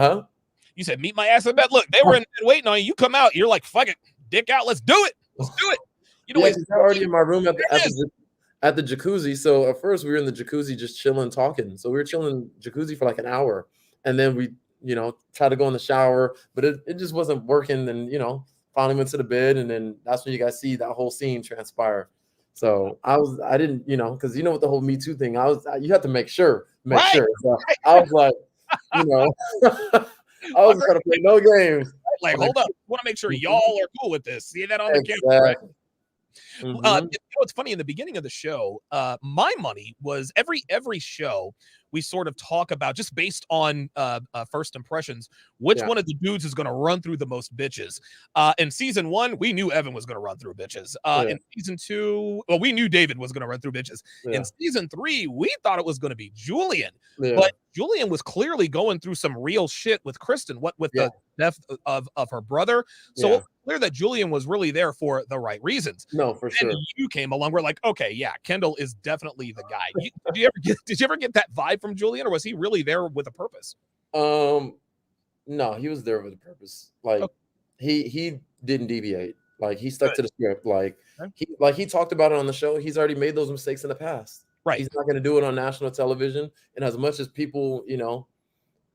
You said, meet my ass in bed. Look, they were waiting on you. You come out. You're like, fuck it. Dick out. Let's do it. Let's do it. You know, they're already in my room at the jacuzzi. So at first we were in the jacuzzi just chilling, talking. So we were chilling jacuzzi for like an hour. And then we try to go in the shower, but it just wasn't working. And, finally went to the bed. And then that's when you guys see that whole scene transpire. So I didn't, because with the whole Me Too thing, you have to make sure. So I was like, I was trying to play no games. Like, hold up. I want to make sure y'all are cool with this. See that on the camera, right? It's funny, in the beginning of the show, my money was every show we sort of talk about just based on first impressions, which one of the dudes is going to run through the most bitches. In season 1, we knew Evan was going to run through bitches. In season 2, well, we knew David was going to run through bitches. In season 3, we thought it was going to be Julian, but Julian was clearly going through some real shit with Kristen, with the death of her brother. So it was clear that Julian was really there for the right reasons. No, for sure. And you came along, we're like, okay, yeah, Kendal is definitely the guy. Did you ever get that vibe from Julian, or was he really there with a purpose? No, he was there with a purpose. Like he didn't deviate. Like he stuck to the script. Like he talked about it on the show. He's already made those mistakes in the past. Right. He's not going to do it on national television. And as much as people,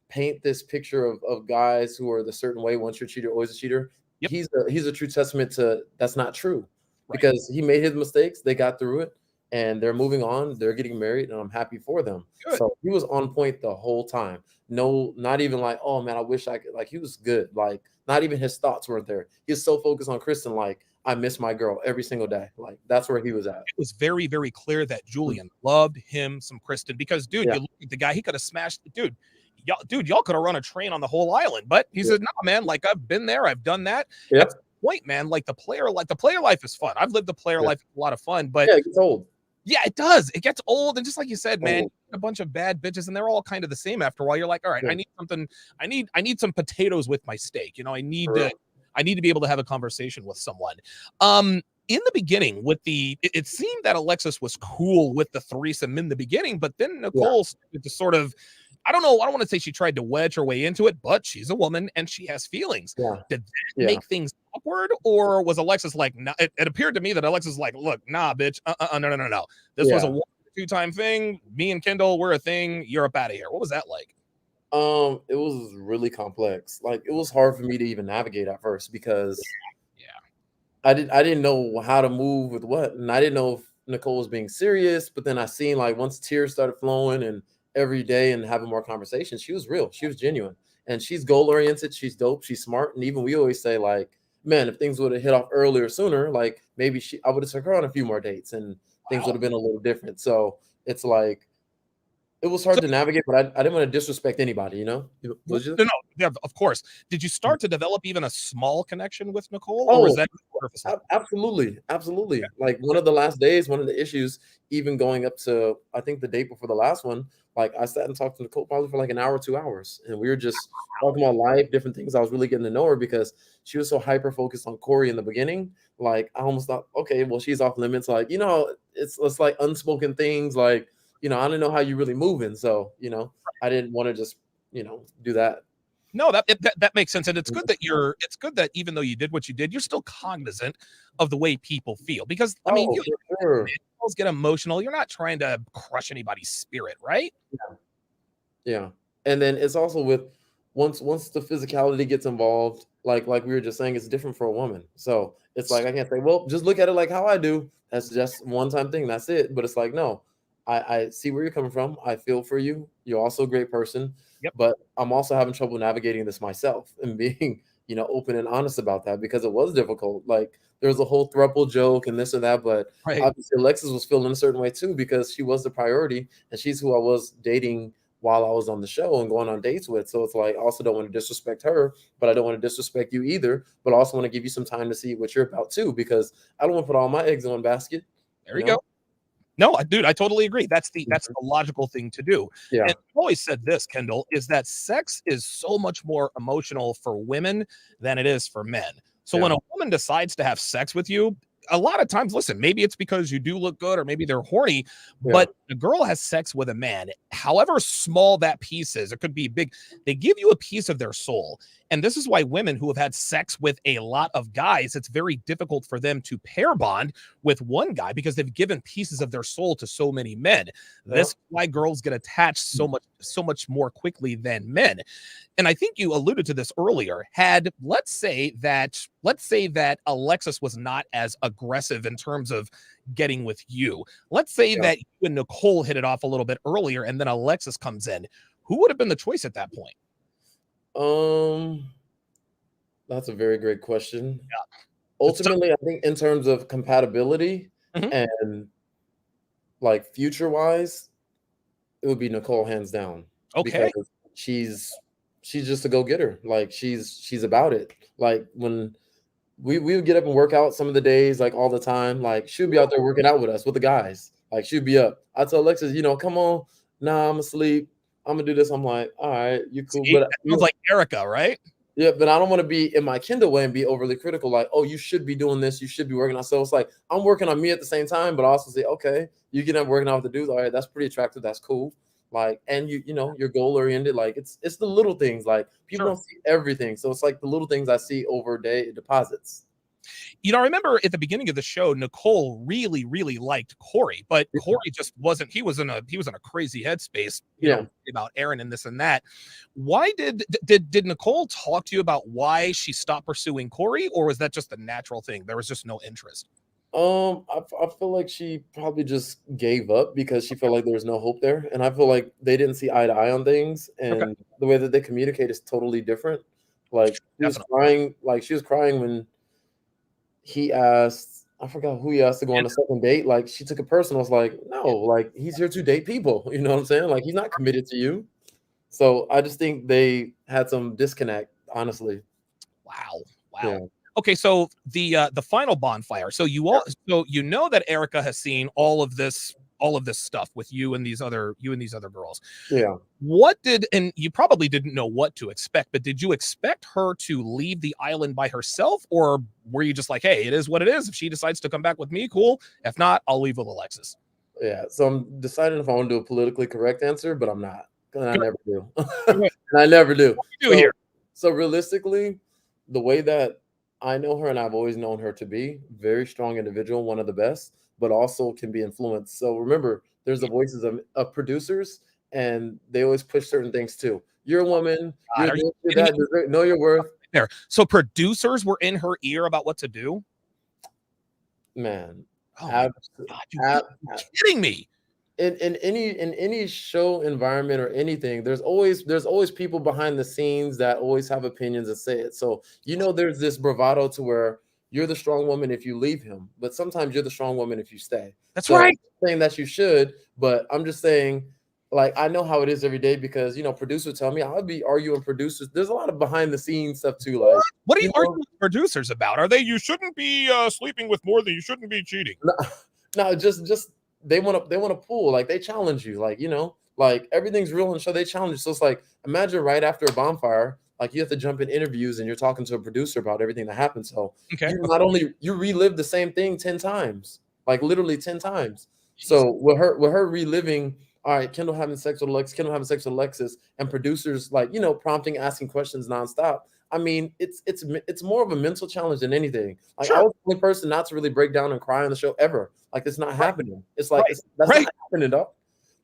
paint this picture of guys who are the certain way, once you're a cheater, always a cheater. Yep. He's a true testament to that's not true, because he made his mistakes. They got through it, and they're moving on. They're getting married, and I'm happy for them. Good. So he was on point the whole time. No, not even like, oh man, I wish I could. Like he was good. Like not even his thoughts weren't there. He was so focused on Kristen. Like I miss my girl every single day. Like that's where he was at. It was very, very clear that Julian loved him some Kristen because, dude, you look at the guy. He could have smashed. Y'all could have run a train on the whole island, but he said, no, man, like I've been there, I've done that. That's the point, man. Like the player life is fun. I've lived the player life, a lot of fun, but it gets old. Yeah, it does. It gets old, and just like you said, man, a bunch of bad bitches, and they're all kind of the same after a while. You're like, all right, I need something. I need some potatoes with my steak. I need to be able to have a conversation with someone. In the beginning, it seemed that Alexcys was cool with the threesome in the beginning, but then Nicole started to sort of, I don't know. I don't want to say she tried to wedge her way into it, but she's a woman and she has feelings. Yeah. Did that make things awkward, or was Alexcys like? Nah, it appeared to me that Alexcys was like, look, nah, bitch, no. This was a 1-2 time thing. Me and Kendal, we're a thing. You're up out of here. What was that like? It was really complex. Like it was hard for me to even navigate at first because I didn't know how to move with what, and I didn't know if Nicole was being serious. But then I seen like once tears started flowing and every day and having more conversations, she was real. She was genuine, and she's goal oriented. She's dope. She's smart. And even we always say like man, if things would have hit off earlier, sooner, like maybe I would have took her on a few more dates and things would Wow. have been a little different. So it's like it was So hard to navigate, but I didn't want to disrespect anybody, you know? no, Was you? no, yeah, of course. Did you start to develop even a small connection with Nicole, or was Oh, that surface level? absolutely, absolutely. Like one of the last days, one of the issues, even going up to I think the date before the last one, like I sat and talked to Nicole probably for like an hour, 2 hours, and we were just talking about life, different things. I was really getting to know her because she was so hyper focused on Corey in the beginning. Like I almost thought, okay, well she's off limits. Like it's like unspoken things. Like I don't know how you really moving, so I didn't want to just do that. No, that makes sense, and it's good that even though you did what you did, you're still cognizant of the way people feel because I mean, Oh, for sure. girls get emotional. You're not trying to crush anybody's spirit, right? Yeah. And then it's also with once the physicality gets involved, like we were just saying, it's different for a woman. So it's like I can't say, well, just look at it like how I do. That's just one time thing. That's it. But it's like, no, I see where you're coming from. I feel for you. You're also a great person. Yep. But I'm also having trouble navigating this myself and being, open and honest about that because it was difficult. Like there was a whole throuple joke and this and that, but Right. obviously Alexis was feeling a certain way too because she was the priority and she's who I was dating while I was on the show and going on dates with. So it's like I also don't want to disrespect her, but I don't want to disrespect you either. But I also want to give you some time to see what you're about too, because I don't want to put all my eggs in one basket. There you go. No, dude, I totally agree. That's the logical thing to do. Yeah. And I've always said this, Kendall, is that sex is so much more emotional for women than it is for men. So when Yeah. a woman decides to have sex with you, a lot of times, listen, maybe it's because you do look good or maybe they're horny, Yeah. but a girl has sex with a man, however small that piece is, it could be big, they give you a piece of their soul. And this is why women who have had sex with a lot of guys, it's very difficult for them to pair bond with one guy because they've given pieces of their soul to so many men. Yeah. This is why girls get attached so much more quickly than men. And I think you alluded to this earlier. Had let's say that Alexcys was not as aggressive in terms of getting with you. Let's say Yeah. that you and Nicole hit it off a little bit earlier and then Alexcys comes in. Who would have been the choice at that point? Um, that's a very great question. It's tough. Ultimately, I think in terms of compatibility Mhm. and like future wise, it would be Nicole hands down because Okay. she's just a go getter. Like she's about it. Like when we would get up and work out some of the days, like all the time. Like she'd be out there working out with us with the guys. Like she'd be up. I tell Alexis, come on, nah, I'm asleep. I'm gonna do this. I'm like, all right, you cool, See, but that sounds like Erica, right? yeah, but I don't want to be in my Kindle way and be overly critical. Like, oh, you should be doing this. You should be working on. So it's like I'm working on me at the same time, but I also say, okay, you get up working out with the dudes. All right, that's pretty attractive. That's cool. Like, and you're goal oriented. Like, it's the little things. Like people Sure. don't see everything, so it's like the little things I see over day deposits. I remember at the beginning of the show, Nicole really, really liked Corey, but Corey just wasn't. He was in a crazy headspace, Yeah. about Aaron and this and that. Why did Nicole talk to you about why she stopped pursuing Corey, or was that just a natural thing? There was just no interest. I feel like she probably just gave up because she felt like there was no hope there, and I feel like they didn't see eye to eye on things, Okay, and the way that they communicate is totally different. Like definitely. she was crying when he asked, I forgot who he asked to go on a second date. Like she took it personal. I was like, no, like he's here to date people. You know what I'm saying? Like he's not committed to you. So I just think they had some disconnect, honestly. Wow, wow. Yeah. Okay, so the final bonfire. So you know that Erica has seen all of this stuff with you and these other girls. Yeah. And you probably didn't know what to expect, but did you expect her to leave the island by herself, or were you just like, hey, it is what it is? If she decides to come back with me, cool. If not, I'll leave with Alexcys. Yeah. So I'm deciding if I want to do a politically correct answer, but I'm not. And I Good. never do. Good. And I never do. What do you do here? So realistically, the way that I know her and I've always known her to be, very strong individual, one of the best, but also can be influenced. So remember, there's the voices of producers, and they always push certain things too. You're a woman, God, you're are you this, you're kidding me? that, know your worth. There. So producers were in her ear about what to do. Man, Oh my ab- God, ab- you're kidding me. in any show environment or anything, there's always people behind the scenes that always have opinions and say it. So there's this bravado to where you're the strong woman if you leave him, but sometimes you're the strong woman if you stay. That's So I'm right. not saying that you should, but I'm just saying, like, I know how it is every day because producers tell me I'll be arguing producers. There's a lot of behind the scenes stuff too, like What are you you arguing know, with producers about? Are they you shouldn't be sleeping with more than you shouldn't be cheating? no, no, just they want to pull, like they challenge you, like like everything's real in the show. They challenge you. So it's like imagine right after a bonfire, like you have to jump in interviews and you're talking to a producer about everything that happened. So Okay. you not only you relive the same thing 10 times, like literally 10 times. Jesus. So with her reliving, all right, Kendall having sex with Kendall having sex with Alexis, and producers like prompting, asking questions nonstop. I mean, it's more of a mental challenge than anything. Like I Sure. was the only person not to really break down and cry on the show ever. Like it's not Right. happening. It's like Right. that's Right. not happening, dog.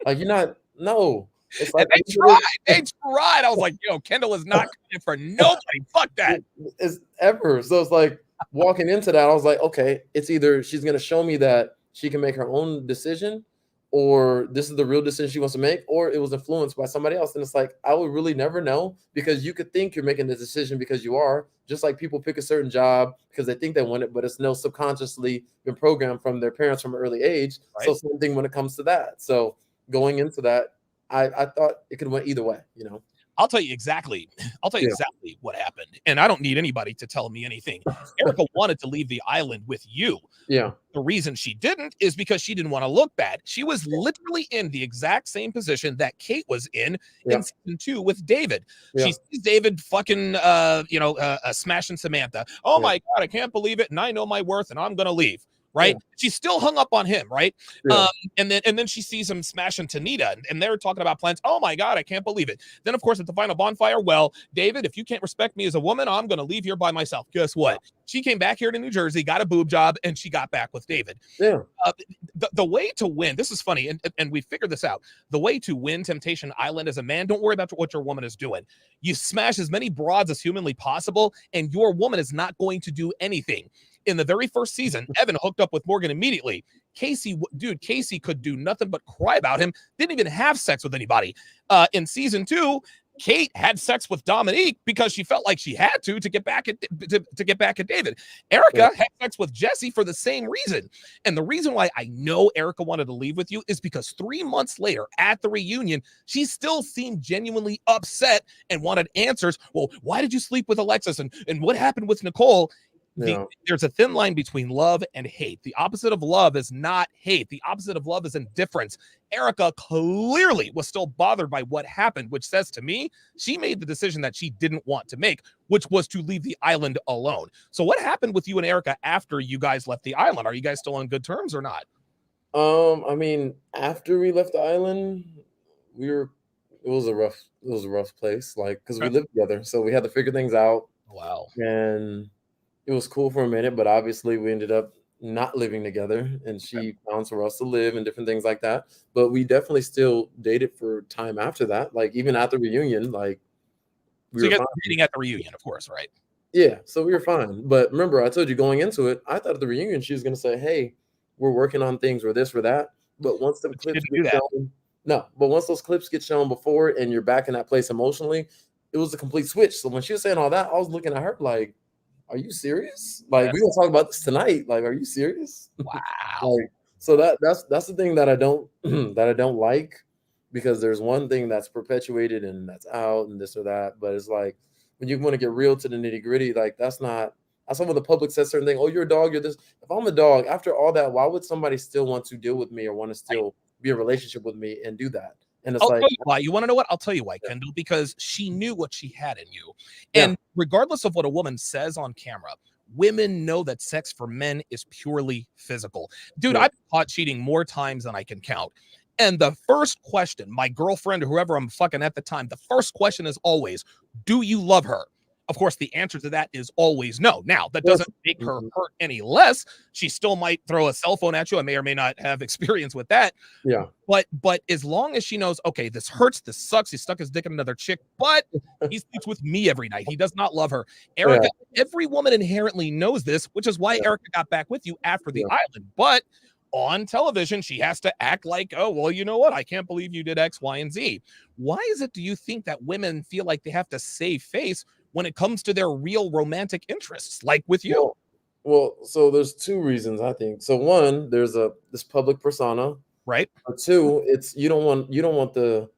Like you're not. No, it's And like they tried. They tried. I was like, Kendall is not cutting for nobody. Fuck that. it's ever. So it's like walking into that, I was like, okay, it's either she's gonna show me that she can make her own decision, or this is the real decision she wants to make, or it was influenced by somebody else. And it's like I would really never know because you could think you're making the decision because you are, just like people pick a certain job because they think they want it, but it's no subconsciously been programmed from their parents from an early age. So Right. same thing when it comes to that. So going into that, I thought it could have went either way. I'll tell you exactly. I'll tell you Yeah. exactly what happened. And I don't need anybody to tell me anything. Erica wanted to leave the island with you. Yeah. The reason she didn't is because she didn't want to look bad. She was literally in the exact same position that Kate was in Yeah. season 2 with David. Yeah. She sees David fucking, smashing Samantha. Oh Yeah. my God, I can't believe it. And I know my worth and I'm going to leave. Right. Yeah. She's still hung up on him. Right. Yeah. And then she sees him smashing Tanita and they're talking about plans. Oh my God, I can't believe it. Then, of course, at the final bonfire, well, David, if you can't respect me as a woman, I'm going to leave here by myself. Guess what? She came back here to New Jersey, got a boob job, and she got back with David. Yeah. The way to win, this is funny, and we figured this out. The way to win Temptation Island as a man, don't worry about what your woman is doing. You smash as many broads as humanly possible, and your woman is not going to do anything. In the very first season, Evan hooked up with Morgan immediately. Casey could do nothing but cry about him. Didn't even have sex with anybody. In season 2, Kate had sex with Dominique because she felt like she had to get back at David. Erica had sex with Jesse for the same reason. And the reason why I know Erica wanted to leave with you is because 3 months later at the reunion, she still seemed genuinely upset and wanted answers. Well, why did you sleep with Alexcys? And what happened with Nicole? There's a thin line between love and hate. The opposite of love is not hate. The opposite of love is indifference. Erica clearly was still bothered by what happened, which says to me, she made the decision that she didn't want to make, which was to leave the island alone. So what happened with you and Erica after you guys left the island? Are you guys still on good terms or not? I mean, after we left the island, it was a rough place, like, because we lived together, so we had to figure things out. Wow. And it was cool for a minute, but obviously we ended up not living together, and she found somewhere else to live and different things like that. But we definitely still dated for time after that. Like even at the reunion, like so you guys were dating at the reunion, of course, right? Yeah, so we were fine. But remember, I told you going into it, I thought at the reunion she was gonna say, "Hey, we're working on things or this or that." But once the clips get shown, no. But once those clips get shown before, and you're back in that place emotionally, it was a complete switch. So when she was saying all that, I was looking at her like, are you serious? Like, we're gonna talk about this tonight. Like, are you serious? Wow. Like, so that's the thing that I don't that I don't like, because there's one thing that's perpetuated and that's out and this or that, but it's like when you want to get real to the nitty gritty, like that's when the public says certain things. Oh, you're a dog. You're this. If I'm a dog, after all that, why would somebody still want to deal with me or want to still be in a relationship with me and do that? And it's Tell you why. You want to know what? I'll tell you why, Kendall, because she knew what she had in you. And regardless of what a woman says on camera, women know that sex for men is purely physical. Dude, I've been caught cheating more times than I can count. And the first question, my girlfriend or whoever I'm fucking at the time, the first question is always, do you love her? Of course, the answer to that is always no. Now, that doesn't make her hurt any less. She still might throw a cell phone at you. I may or may not have experience with that. Yeah. But as long as she knows, okay, this hurts, this sucks, he stuck his dick in another chick, but he sleeps with me every night. He does not love her. Erica, every woman inherently knows this, which is why Erica got back with you after the island. But on television, she has to act like, oh, well, you know what? I can't believe you did X, Y, and Z. Why is it, do you think, that women feel like they have to save face when it comes to their real romantic interests, like with you? So there's two reasons, I think. So one, there's this public persona. Right? Or two, it's you don't want the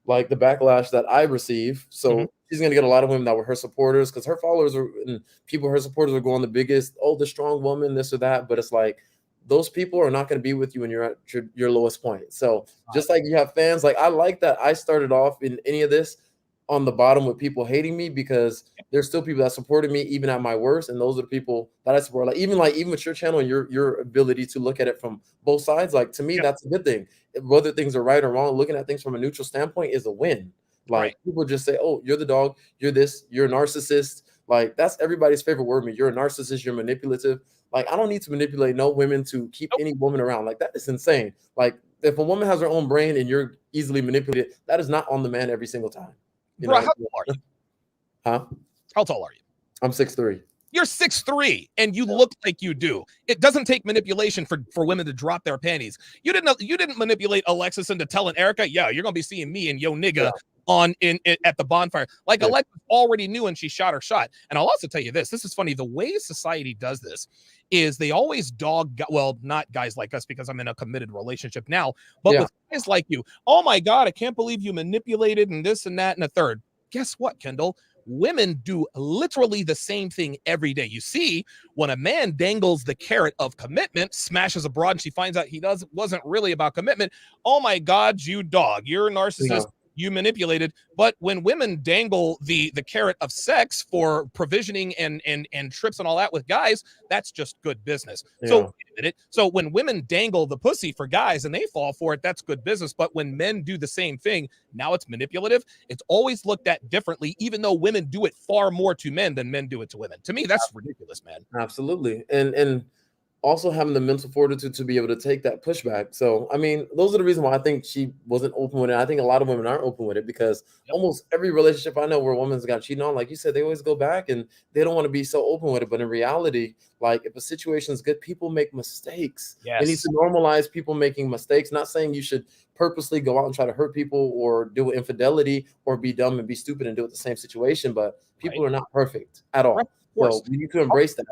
backlash that I receive. Mhm. So she's gonna get a lot of women that were her supporters because her followers are and people her supporters are going the biggest, oh, the strong woman, this or that. But it's like those people are not gonna be with you when you're at your lowest point. So just like you have fans, like I like that I started off in any of this on the bottom with people hating me because there's still people that supported me even at my worst, and those are the people that I support. Like even with your channel and your ability to look at it from both sides, like to me, Yep. that's a good thing. Whether things are right or wrong, looking at things from a neutral standpoint is a win. Right. Like people just say, "Oh, you're the dog, you're this, you're a narcissist." Like that's everybody's favorite word. Me, you're a narcissist, you're manipulative. Like I don't need to manipulate no women to keep Nope. any woman around. Like that is insane. Like if a woman has her own brain and you're easily manipulated, that is not on the man every single time. You Bro, know, how tall are you? huh? How tall are you? I'm 6'3". You're 6'3", and you look like you do. It doesn't take manipulation for women to drop their panties. You didn't manipulate Alexcys into telling Erica, yeah, you're gonna be seeing me and yo nigga Yeah, on in at the bonfire. Like yeah, Alexcys already knew, and she shot her shot. And I'll also tell you this. This is funny. The way society does this is they always dog, well, not guys like us because I'm in a committed relationship now, but yeah, with guys like you. Oh my God, I can't believe you manipulated and this and that and a third. Guess what, Kendall? Women do literally the same thing every day. You see, when a man dangles the carrot of commitment, smashes a broad, and she finds out he wasn't really about commitment. Oh my God, you dog, you're a yeah, narcissist. You manipulated. But when women dangle the carrot of sex for provisioning and trips and all that with guys, that's just good business. So yeah. wait a minute. So when women dangle the pussy for guys and they fall for it, that's good business. But when men do the same thing, now it's manipulative. It's always looked at differently, even though women do it far more to men than men do it to women. To me, that's ridiculous, man. Absolutely. And also having the mental fortitude to be able to take that pushback. So, I mean, those are the reasons why I think she wasn't open with it. I think a lot of women aren't open with it because Yep. almost every relationship I know where a woman's got cheated on, like you said, they always go back and they don't want to be so open with it. But in reality, like if a situation is good, people make mistakes. They need Yes. to normalize people making mistakes. Not saying you should purposely go out and try to hurt people or do infidelity or be dumb and be stupid and do it the same situation, but Right. people are not perfect at Right. all. Of course. So we need to embrace that.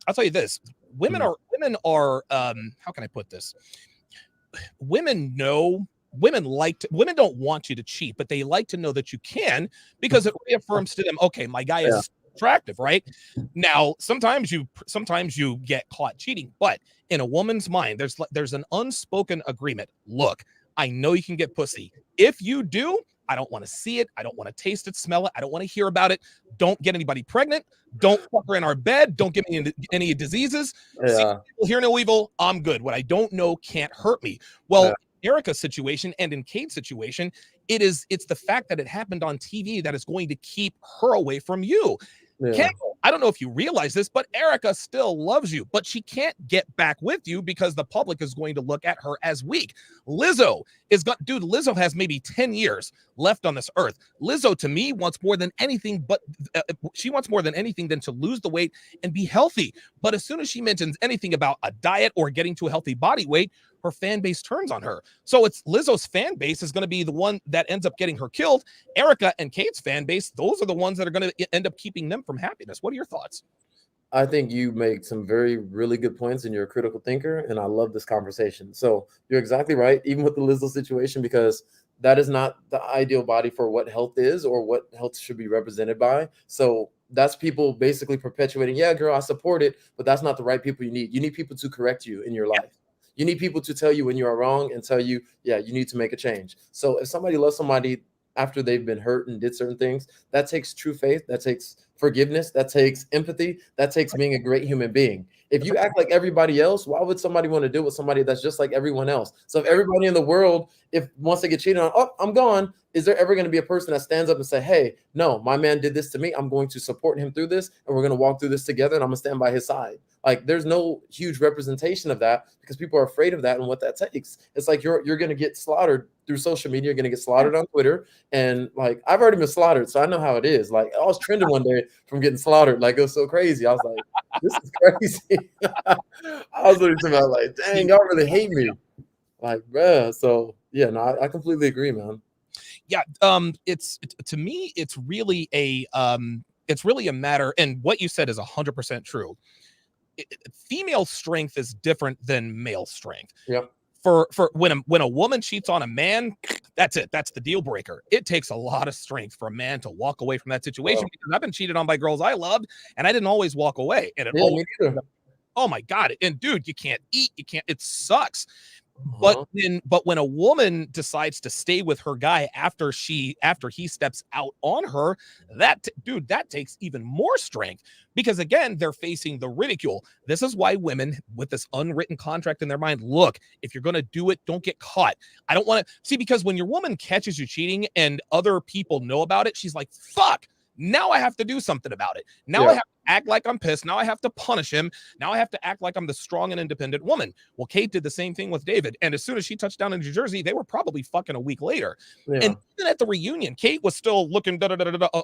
I'll tell you this. Mhm. Women are how can I put this? Women don't want you to cheat, but they like to know that you can because it reaffirms to them, okay, my guy Yeah. is attractive, right? Now, sometimes you get caught cheating, but in a woman's mind, there's an unspoken agreement. Look, I know you can get pussy. If you do, I don't want to see it. I don't want to taste it, smell it. I don't want to hear about it. Don't get anybody pregnant. Don't fuck her in our bed. Don't give me any diseases. See, Yeah. hear no evil. I'm good. What I don't know can't hurt me. Yeah. Well, Erica's situation and in Kate's situation, it's the fact that it happened on TV that is going to keep her away from you. Yeah. Kendall, I don't know if you realize this, but Erica still loves you, but she can't get back with you because the public is going to look at her as weak. Lizzo has maybe 10 years left on this earth. Lizzo, to me, wants more than anything, but she wants more than anything than to lose the weight and be healthy. But as soon as she mentions anything about a diet or getting to a healthy body weight, her fan base turns on her. So it's Lizzo's fan base is going to be the one that ends up getting her killed. Erica and Kate's fan base, those are the ones that are going to end up keeping them from happiness. What are your thoughts? I think you make some really good points and you're a critical thinker. And I love this conversation. So you're exactly right, even with the Lizzo situation, because that is not the ideal body for what health is or what health should be represented by. So that's people basically perpetuating, yeah, girl, I support it, but that's not the right people you need. You need people to correct you in your life. You need people to tell you when you are wrong and tell you, yeah, you need to make a change. So if somebody loves somebody after they've been hurt and did certain things, that takes true faith, that takes forgiveness, that takes empathy, that takes being a great human being. If you act like everybody else, why would somebody want to deal with somebody that's just like everyone else? So if everybody in the world, if once they get cheated on, oh, I'm gone, is there ever going to be a person that stands up and say, hey, no, my man did this to me, I'm going to support him through this, and we're going to walk through this together, and I'm going to stand by his side? Like there's no huge representation of that because people are afraid of that and what that takes. It's like you're going to get slaughtered through social media, you're going to get slaughtered on Twitter, and like I've already been slaughtered, so I know how it is. Like I was trending one day from getting slaughtered. Like, it was so crazy. I was like, this is crazy. I was literally thinking about like, dang, y'all really hate me. Like, bruh. So yeah, no, I completely agree, man. Yeah, it's to me, it's really a matter, and what you said is 100% true. Female strength is different than male strength. Yep. For when a woman cheats on a man, that's it. That's the deal breaker. It takes a lot of strength for a man to walk away from that situation, because I've been cheated on by girls I loved, and I didn't always walk away. And it always, oh my God. And dude, you can't eat, it sucks. But when a woman decides to stay with her guy after he steps out on her, that takes even more strength, because again, they're facing the ridicule. This is why women with this unwritten contract in their mind, look, if you're going to do it, don't get caught. I don't want to see, because when your woman catches you cheating and other people know about it, she's like, fuck, now I have to do something about it. Now I have to act like I'm pissed. Now I have to punish him. Now I have to act like I'm the strong and independent woman. Well, Kate did the same thing with David. And as soon as she touched down in New Jersey, they were probably fucking a week later. And even at the reunion, Kate was still looking,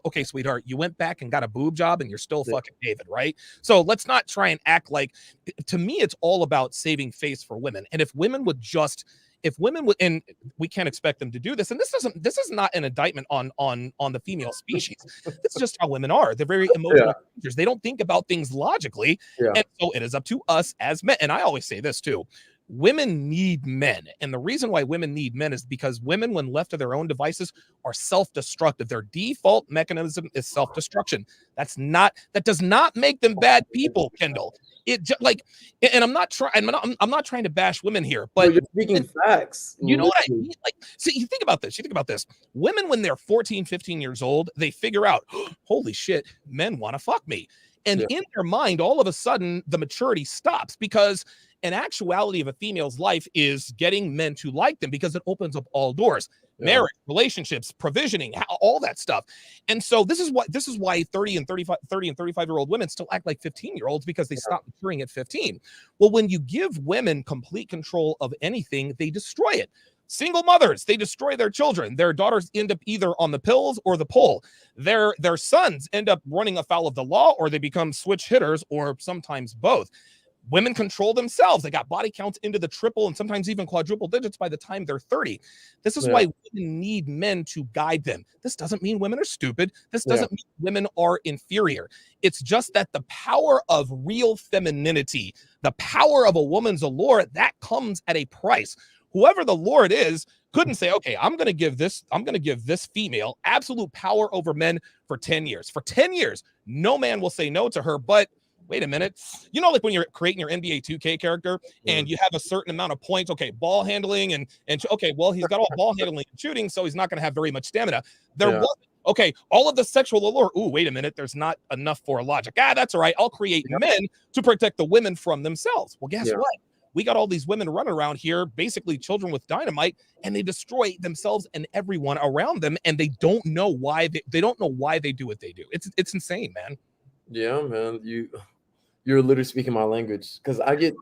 okay, sweetheart, you went back and got a boob job and you're still fucking David, right? So let's not try and act like, to me, it's all about saving face for women. And if women would, and we can't expect them to do this, and this is not an indictment on the female species. This is just how women are. They're very emotional creatures. They don't think about things logically. And so it is up to us as men. And I always say this too. Women need men. And the reason why women need men is because women, when left to their own devices, are self-destructive. Their default mechanism is self-destruction. That does not make them bad people, Kendall. And I'm not trying to bash women here, but you're speaking facts. You know what I mean? Like, see, you think about this. Women, when they're 14, 15 years old, they figure out, holy shit, men want to fuck me. And in their mind, all of a sudden, the maturity stops, because an actuality of a female's life is getting men to like them, because it opens up all doors. Marriage, relationships, provisioning, all that stuff. And so this is why 30 and 35-year-old women still act like 15-year-olds, because they stop maturing at 15. Well, when you give women complete control of anything, they destroy it. Single mothers, they destroy their children. Their daughters end up either on the pills or the pole. Their sons end up running afoul of the law, or they become switch hitters, or sometimes both. Women control themselves. They got body counts into the triple and sometimes even quadruple digits by the time they're 30. This is why women need men to guide them. This doesn't mean women are stupid. This doesn't mean women are inferior. It's just that the power of real femininity, the power of a woman's allure, that comes at a price. Whoever the Lord is couldn't say, okay, I'm going to give this female absolute power over men for 10 years. For 10 years, no man will say no to her. But wait a minute. You know, like when you're creating your NBA 2K character and you have a certain amount of points, okay, ball handling and okay, well, he's got all ball handling and shooting, so he's not going to have very much stamina. Okay, all of the sexual allure. Ooh, wait a minute. There's not enough for logic. That's all right. I'll create men to protect the women from themselves. Well, guess what? We got all these women running around here, basically children with dynamite, and they destroy themselves and everyone around them, and they don't know why they don't know why they do what they do. It's insane, man. Yeah, man. You're literally speaking my language, because I get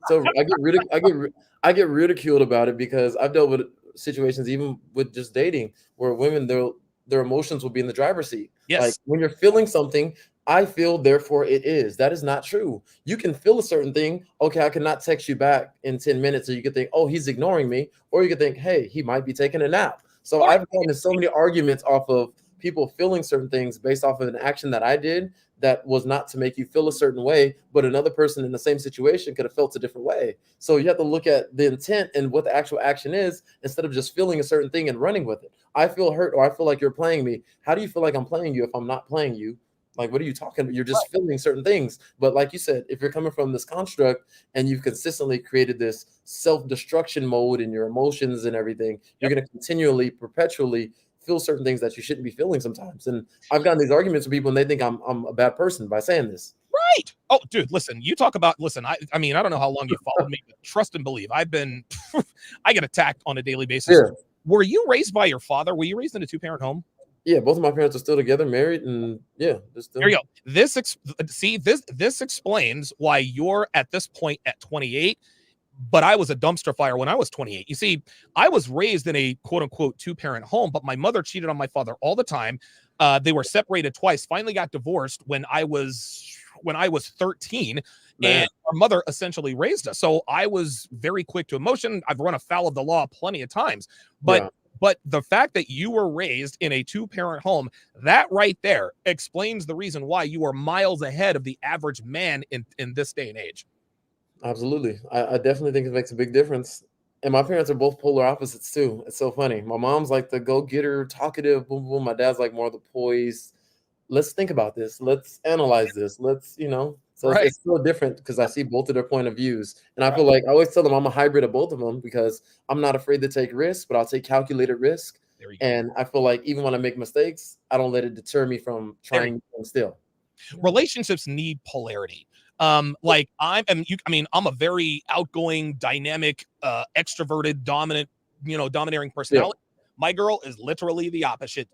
ridiculed about it, because I've dealt with situations even with just dating where women, their emotions will be in the driver's seat. Yes. Like, when you're feeling something, I feel, therefore it is. That is not true. You can feel a certain thing. Okay, I cannot text you back in 10 minutes. So you could think, oh, he's ignoring me. Or you could think, hey, he might be taking a nap. So I've gotten so many arguments off of people feeling certain things based off of an action that I did that was not to make you feel a certain way, but another person in the same situation could have felt a different way. So you have to look at the intent and what the actual action is, instead of just feeling a certain thing and running with it. I feel hurt, or I feel like you're playing me. How do you feel like I'm playing you if I'm not playing you? Like, what are you talking about? You're just feeling certain things. But like you said, if you're coming from this construct and you've consistently created this self-destruction mode in your emotions and everything, you're going to continually, perpetually feel certain things that you shouldn't be feeling sometimes. And I've gotten these arguments with people, and they think I'm a bad person by saying this. Right. Oh, dude, listen, I mean, I don't know how long you followed me, but trust and believe, I get attacked on a daily basis. Yeah. Were you raised by your father? Were you raised in a 2-parent home? Yeah, both of my parents are still together, married, and there you go. This explains why you're at this point at 28, but I was a dumpster fire when I was 28. You see, I was raised in a quote unquote 2-parent home, but my mother cheated on my father all the time. They were separated twice, finally got divorced when I was 13. Man. And our mother essentially raised us. So I was very quick to emotion. I've run afoul of the law plenty of times. But Yeah. but the fact that you were raised in a two-parent home, that right there explains the reason why you are miles ahead of the average man in this day and age. Absolutely. I definitely think it makes a big difference. And my parents are both polar opposites too. It's so funny. My mom's like the go-getter, talkative, boom, boom. My dad's like more the poised. Let's think about this. Let's analyze this. So Right. it's so different because I see both of their point of views. And I Right. feel like I always tell them I'm a hybrid of both of them because I'm not afraid to take risks, but I'll take calculated risk. There you go. And I feel like even when I make mistakes, I don't let it deter me from trying them still. Relationships need polarity. Like I'm a very outgoing, dynamic, extroverted, dominant, domineering Yeah. personality. My girl is literally the opposite.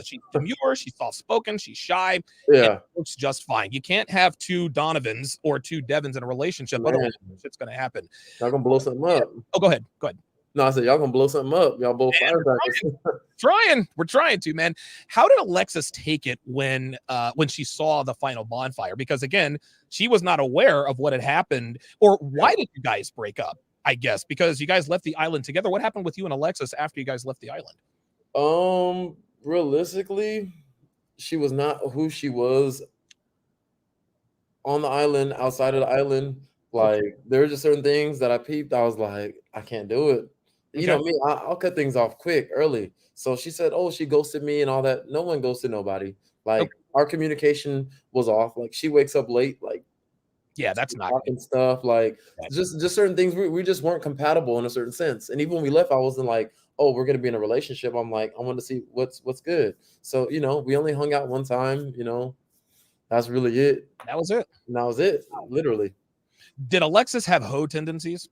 She's demure, she's soft-spoken, she's shy, and Yeah. it works just fine. You can't have two Donovans or two Devons in a relationship, Man, otherwise shit's gonna happen. y'all gonna blow something Yeah. up. Oh, go ahead. Go ahead. No, I said y'all gonna blow something up. Y'all both Man, firecrackers. we're trying to, man. How did Alexcys take it when she saw the final bonfire? Because again, she was not aware of what had happened. Or why did you guys break up? I guess because you guys left the island together. What happened with you and Alexcys after you guys left the island? Realistically, she was not who she was on the island, outside of the island. Okay. Like there were just certain things that I peeped. I was like, I can't do it. You Okay. know me, I'll cut things off quick, early. So she said, "Oh, she ghosted me and all that." No one ghosted nobody. Okay. Like our communication was off. Like she wakes up late, like Yeah, that's not good. talking stuff, like just certain things. We just weren't compatible in a certain sense. And even when we left, I wasn't like, "Oh, we're gonna be in a relationship." I'm like, I want to see what's good. So we only hung out one time. That's really it. That was it. And that was it, literally. Did Alexcys have hoe tendencies?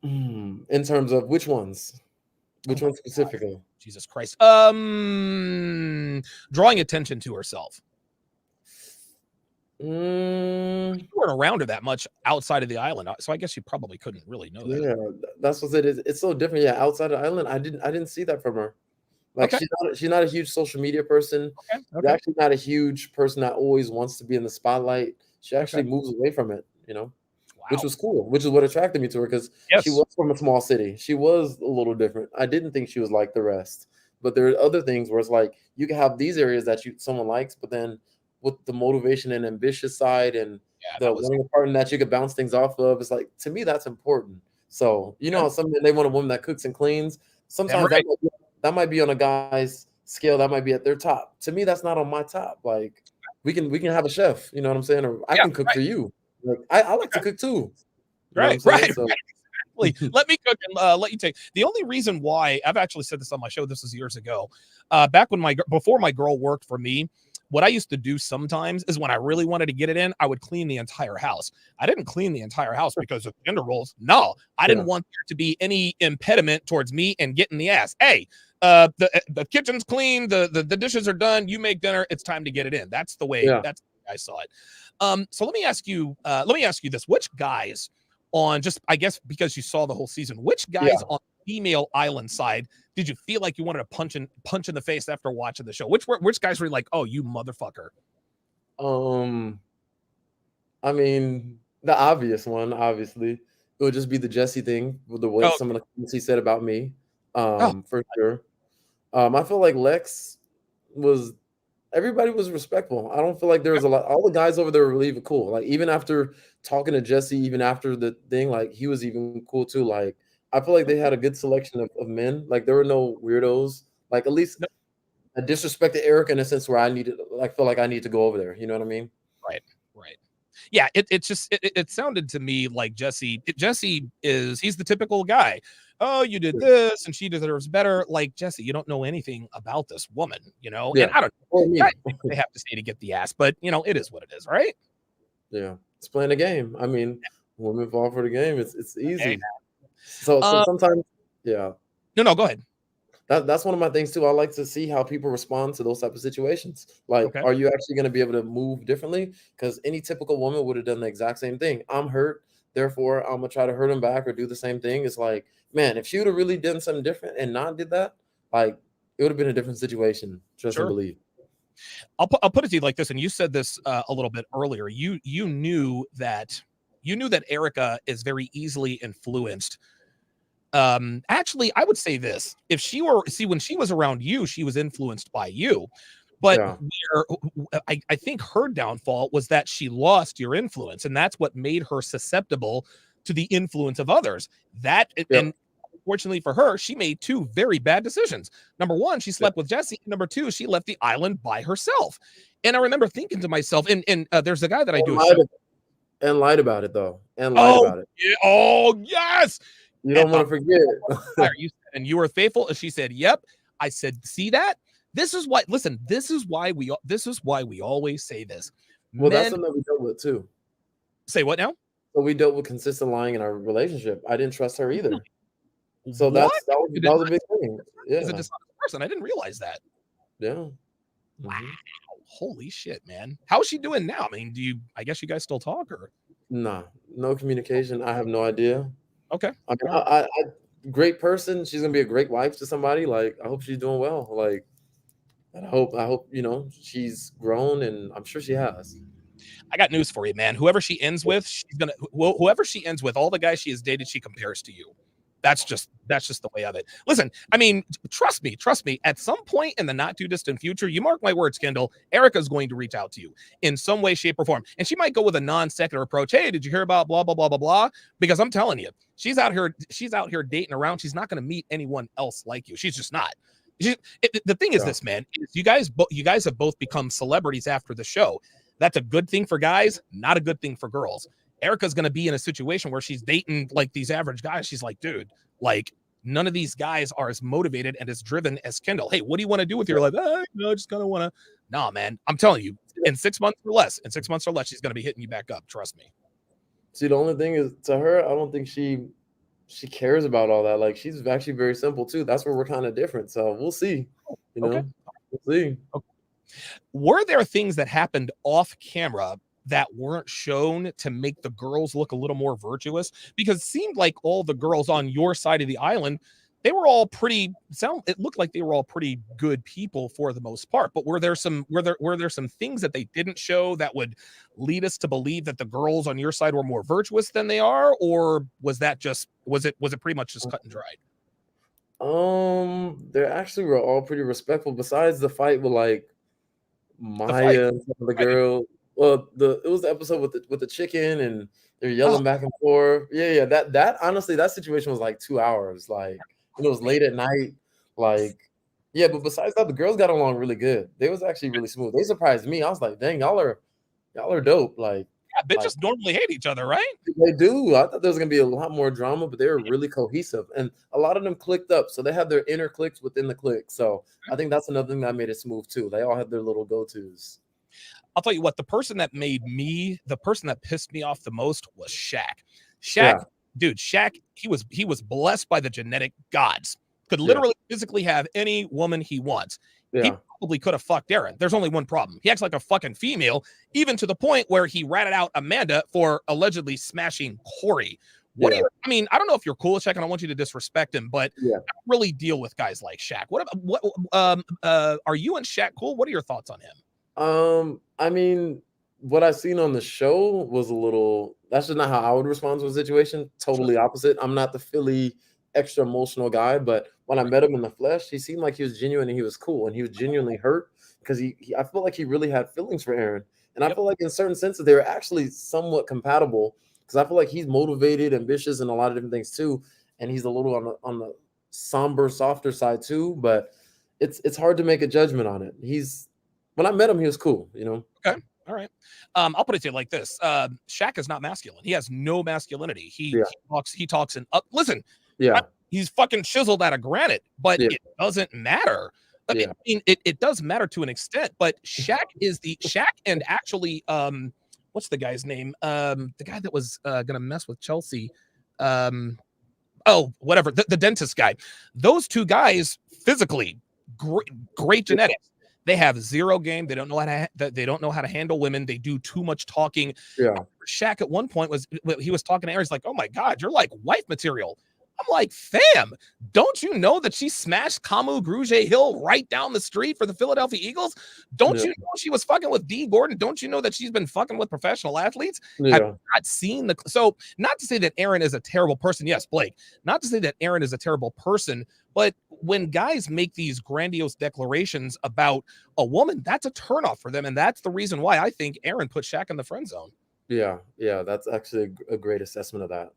In terms of which ones? Which ones specifically? Jesus Christ. Drawing attention to herself. Mm, You weren't around her that much outside of the island, so I guess you probably couldn't really know that. yeah, that's what it is. It's so different. Yeah, outside the island, I didn't see that from her. Like Okay. she's not a huge social media person. Okay. She's Okay. actually not a huge person that always wants to be in the spotlight. She actually Okay. moves away from it, which Wow. was cool, which is what attracted me to her because she Yes. was from a small city. She was a little different. I didn't think she was like the rest. But there are other things where it's like you can have these areas that someone likes, but then with the motivation and ambitious side and Yeah, the that was wanting a partner that you could bounce things off of, it's like to me that's important. So okay. how some men they want a woman that cooks and cleans. Damn Sometimes right. that might be on a guy's scale, that might be at their top. To me, that's not on my top. Like we can have a chef, you know what I'm saying? Or I Yeah. can cook Right. for you. Like I like to Okay. cook too. You know what I'm Right. saying? Right. So Exactly. Let me cook and let you take. The only reason why I've actually said this on my show, this was years ago, back when before my girl worked for me. What I used to do sometimes is when I really wanted to get it in, I would clean the entire house. I didn't clean the entire house because of gender roles. No, I didn't yeah, want there to be any impediment towards me and getting the ass. Hey, the kitchen's clean, the dishes are done. You make dinner. It's time to get it in. That's the way. yeah, That's the way I saw it. So let me ask you. Let me ask you this: which guys on just I guess because you saw the whole season, which yeah. guys on the female island side did you feel like you wanted to punch in the face after watching the show? Which guys were like, oh, you motherfucker? Um, I mean, the obvious one, obviously, it would just be the Jesse thing with the what Oh, some of the things he said about me. oh, For sure. I feel like Lex was everybody was respectful. I don't feel like there was a lot. All the guys over there were really cool. Like even after talking to Jesse, even after the thing, like he was even cool too. Like I feel like they had a good selection of men. Like there were no weirdos. Like at least no, I disrespected Eric in a sense where I needed, like, feel like I need to go over there. You know what I mean? right, right. Yeah, it sounded to me like Jesse he's the typical guy. Oh, you did this and she deserves better. Like Jesse, you don't know anything about this woman, Yeah. and I don't know. Or Guys me. do what they have to say to get the ass, but it is what it is, right? Yeah. It's playing a game. I mean, women fall for the game. It's Hey, easy. So sometimes, yeah. no, go ahead. That's one of my things too. I like to see how people respond to those type of situations. Like, Okay. are you actually going to be able to move differently? Because any typical woman would have done the exact same thing. I'm hurt, therefore I'm gonna try to hurt him back or do the same thing. It's like, man, if she would have really done something different and not did that, like it would have been a different situation. Trust and Sure. believe. I'll put it to you like this, and you said this a little bit earlier. You knew that Erica is very easily influenced. Actually, I would say this: if she were when she was around you, she was influenced by you. But Yeah. I think her downfall was that she lost your influence, and that's what made her susceptible to the influence of others. That Yep. and fortunately for her, she made two very bad decisions. Number one, she slept with Jesse. Number two, she left the island by herself. And I remember thinking to myself, and there's a guy that I do a show. And lied about it though, and lied Oh, about it. yeah, oh yes. You don't want to forget. And you were faithful. And she said, "Yep." I said, "See that? This is why. Listen, this is why we always say this. Well, that's Men something we dealt with too. say what now? So we dealt with consistent lying in our relationship. I didn't trust her either. So What? that was a big thing. Is a Yeah. dishonest person. I didn't realize that. Yeah. Wow. Holy shit, man. How's she doing now? I mean, I guess you guys still talk or? Nah, no communication. I have no idea. Okay. I mean, I great person. She's gonna be a great wife to somebody. Like, I hope she's doing well. Like, and I hope she's grown, and I'm sure she has. I got news for you, man. Whoever she ends with, whoever she ends with, all the guys she has dated, she compares to you. That's just the way of it. Listen, I mean, trust me. At some point in the not too distant future, you mark my words, Kendal, Erica's going to reach out to you in some way, shape, or form. And she might go with a non-secular approach. Hey, did you hear about blah, blah, blah, blah, blah? Because I'm telling you, she's out here dating around. She's not going to meet anyone else like you. She's just not. The thing is this, man, is you guys have both become celebrities after the show. That's a good thing for guys, not a good thing for girls. Erica's going to be in a situation where she's dating like these average guys. She's like, dude, like none of these guys are as motivated and as driven as Kendal. Hey, what do you want to do with your life? I just kind of want to. Nah, man, I'm telling you, in 6 months or less, she's going to be hitting you back up. Trust me. See, the only thing is, to her, I don't think she cares about all that. Like, she's actually very simple too. That's where we're kind of different. So we'll see. Okay. We'll see. Okay. Were there things that happened off camera that weren't shown to make the girls look a little more virtuous? Because it seemed like all the girls on your side of the island, they were all it looked like they were all pretty good people for the most part. But were there some things that they didn't show that would lead us to believe that the girls on your side were more virtuous than they are? Or was it pretty much just cut and dried? They actually were all pretty respectful, besides the fight with like Maya and some of the girl. Well, it was the episode with the chicken, and they're yelling back and forth. Yeah. That honestly, that situation was like 2 hours. Like, it was late at night. Like, yeah, but besides that, the girls got along really good. They was actually really smooth. They surprised me. I was like, dang, y'all are dope. Like, bitches normally hate each other, right? They do. I thought there was gonna be a lot more drama, but they were really cohesive, and a lot of them clicked up. So they have their inner cliques within the clique. So I think that's another thing that made it smooth too. They all had their little go-tos. I'll tell you what, the person that pissed me off the most was Shaq. Dude, Shaq, he was blessed by the genetic gods. Could literally physically have any woman he wants. He probably could have fucked Aaron. There's only one problem. He acts like a fucking female, even to the point where he ratted out Amanda for allegedly smashing Corey. I don't know if you're cool with Shaq, and I want you to disrespect him, but I don't really deal with guys like Shaq. Are you and Shaq cool? What are your thoughts on him? I mean, what I've seen on the show was that's just not how I would respond to a situation. Totally opposite. I'm not the Philly extra emotional guy, but when I met him in the flesh, he seemed like he was genuine and he was cool, and he was genuinely hurt because I felt like he really had feelings for Aaron. And I feel like in certain senses, they were actually somewhat compatible, because I feel like he's motivated, ambitious, and a lot of different things too. And he's a little on the somber, softer side too, but it's hard to make a judgment on it. When I met him, he was cool, Okay. All right. I'll put it to you like this. Shaq is not masculine. He has no masculinity. He talks in up. Listen, he's fucking chiseled out of granite, but it doesn't matter. I mean, it does matter to an extent, but Shaq and actually, what's the guy's name? The guy that was gonna mess with Chelsea. Whatever, the dentist guy. Those two guys physically great genetics. They have zero game. They don't know how to handle women. They do too much talking. Shaq at one point was talking to Aaron. He's like, "Oh my God, you're like wife material." I'm like, fam, don't you know that she smashed Camu Grugier-Hill right down the street for the Philadelphia Eagles? Don't Yeah. you know she was fucking with D. Gordon? Don't you know that she's been fucking with professional athletes? Have Yeah. you not seen the so not to say that Aaron is a terrible person. Yes, Blake, not to say that Aaron is a terrible person, but when guys make these grandiose declarations about a woman, that's a turnoff for them. And that's the reason why I think Aaron put Shaq in the friend zone. Yeah. Yeah. That's actually a great assessment of that.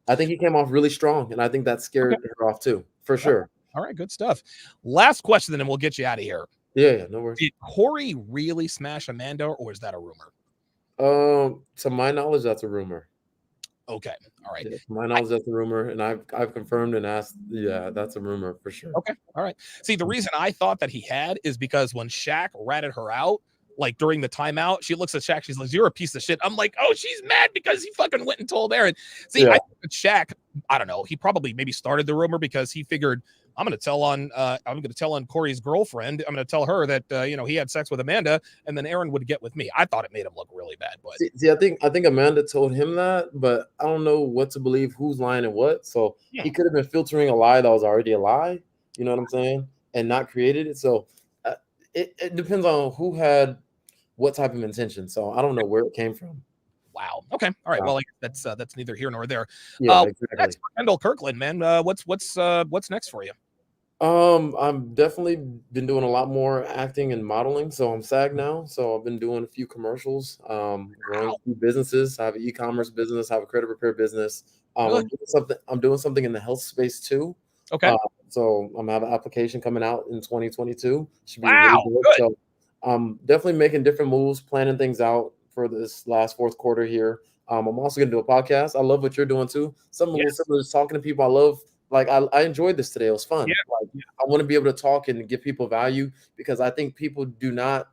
I think he came off really strong, and I think that Okay. scared her off too, for sure. All right, good stuff. Last question, then, and we'll get you out of here. Yeah, yeah, no worries. Did Corey really smash Amanda, or is that a rumor? To my knowledge, that's a rumor. Okay, all right. Yeah, to my knowledge, that's a rumor, and I've confirmed and asked. Yeah, that's a rumor for sure. Okay, all right. See, the reason I thought that he had is because when Shaq ratted her out, like during the timeout, she looks at Shaq. She's like, "You're a piece of shit." I'm like, "Oh, she's mad because he fucking went and told Aaron." See, Yeah. I think that Shaq, I don't know. He probably maybe started the rumor because he figured I'm going to tell on Corey's girlfriend. I'm going to tell her that he had sex with Amanda, and then Aaron would get with me. I thought it made him look really bad, but See, I think Amanda told him that, but I don't know what to believe, who's lying and what. So he could have been filtering a lie that was already a lie. You know what I'm saying? And not created it. So it depends on who had what type of intention. So I don't know where it came from. wow. Okay. All right. Wow. Well, that's neither here nor there. Yeah, exactly. Next for Kendal Kirkland, man. What's next for you? I'm definitely been doing a lot more acting and modeling. So I'm SAG now. So I've been doing a few commercials, growing a few businesses. I have an e-commerce business, I have a credit repair business. I'm doing something in the health space too. Okay. So I'm having an application coming out in 2022. Should be Wow, really good. good. So I'm definitely making different moves, planning things out for this last fourth quarter here. I'm also going to do a podcast. I love what you're doing too. Something a little similar, just talking to people. I love, like, I enjoyed this today. It was fun. Yeah. Like, I want to be able to talk and give people value, because I think people do not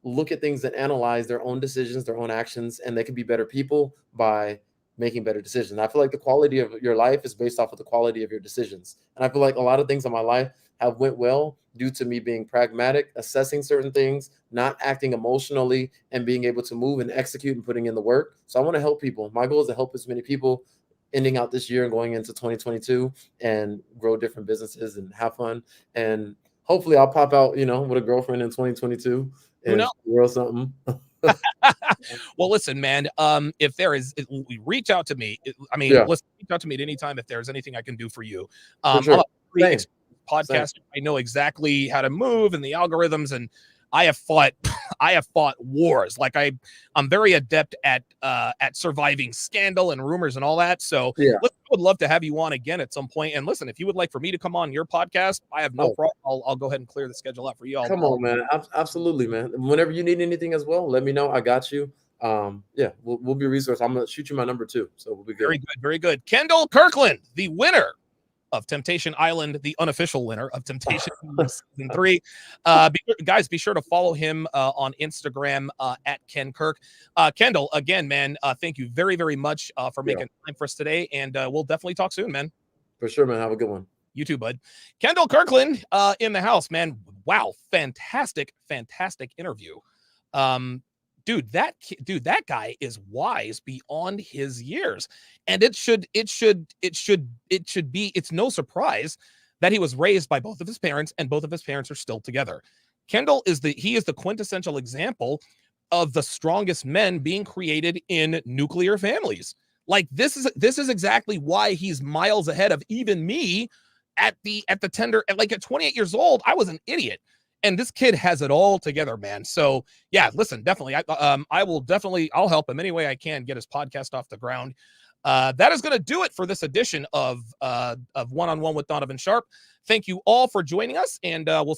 look at things and analyze their own decisions, their own actions, and they can be better people by making better decisions. I feel like the quality of your life is based off of the quality of your decisions. And I feel like a lot of things in my life have went well due to me being pragmatic, assessing certain things, not acting emotionally, and being able to move and execute and putting in the work. So I want to help people. My goal is to help as many people ending out this year and going into 2022 and grow different businesses and have fun. And hopefully I'll pop out, with a girlfriend in 2022 and grow something. Well, listen, man, if there is, reach out to me. Listen, reach out to me at any time if there's anything I can do for you. For sure. I'm a pretty experienced podcaster. I know exactly how to move and the algorithms, and I have fought wars. Like I'm very adept at surviving scandal and rumors and all that. So yeah, I would love to have you on again at some point. And listen, if you would like for me to come on your podcast, I have no problem. I'll go ahead and clear the schedule out for you. Come on, man. Absolutely, man. Whenever you need anything as well, let me know. I got you. We'll be a resource. I'm gonna shoot you my number too, so we'll be good. Very good, very good. Kendal Kirkland, the winner of Temptation Island, the unofficial winner of Temptation Season 3. Guys, be sure to follow him on Instagram at Ken Kirk. Kendal, again, man, thank you very, very much for making time for us today, and we'll definitely talk soon, man. For sure, man. Have a good one. You too, bud. Kendal Kirkland in the house, man. Wow, fantastic interview. Dude, that guy is wise beyond his years. And it's no surprise that he was raised by both of his parents, and both of his parents are still together. Kendal is the quintessential example of the strongest men being created in nuclear families. Like this is exactly why he's miles ahead of even me at 28 years old. I was an idiot. And this kid has it all together, man. So yeah, listen, definitely. I'll help him any way I can get his podcast off the ground. That is going to do it for this edition of One-on-One with Donovan Sharp. Thank you all for joining us, and we'll see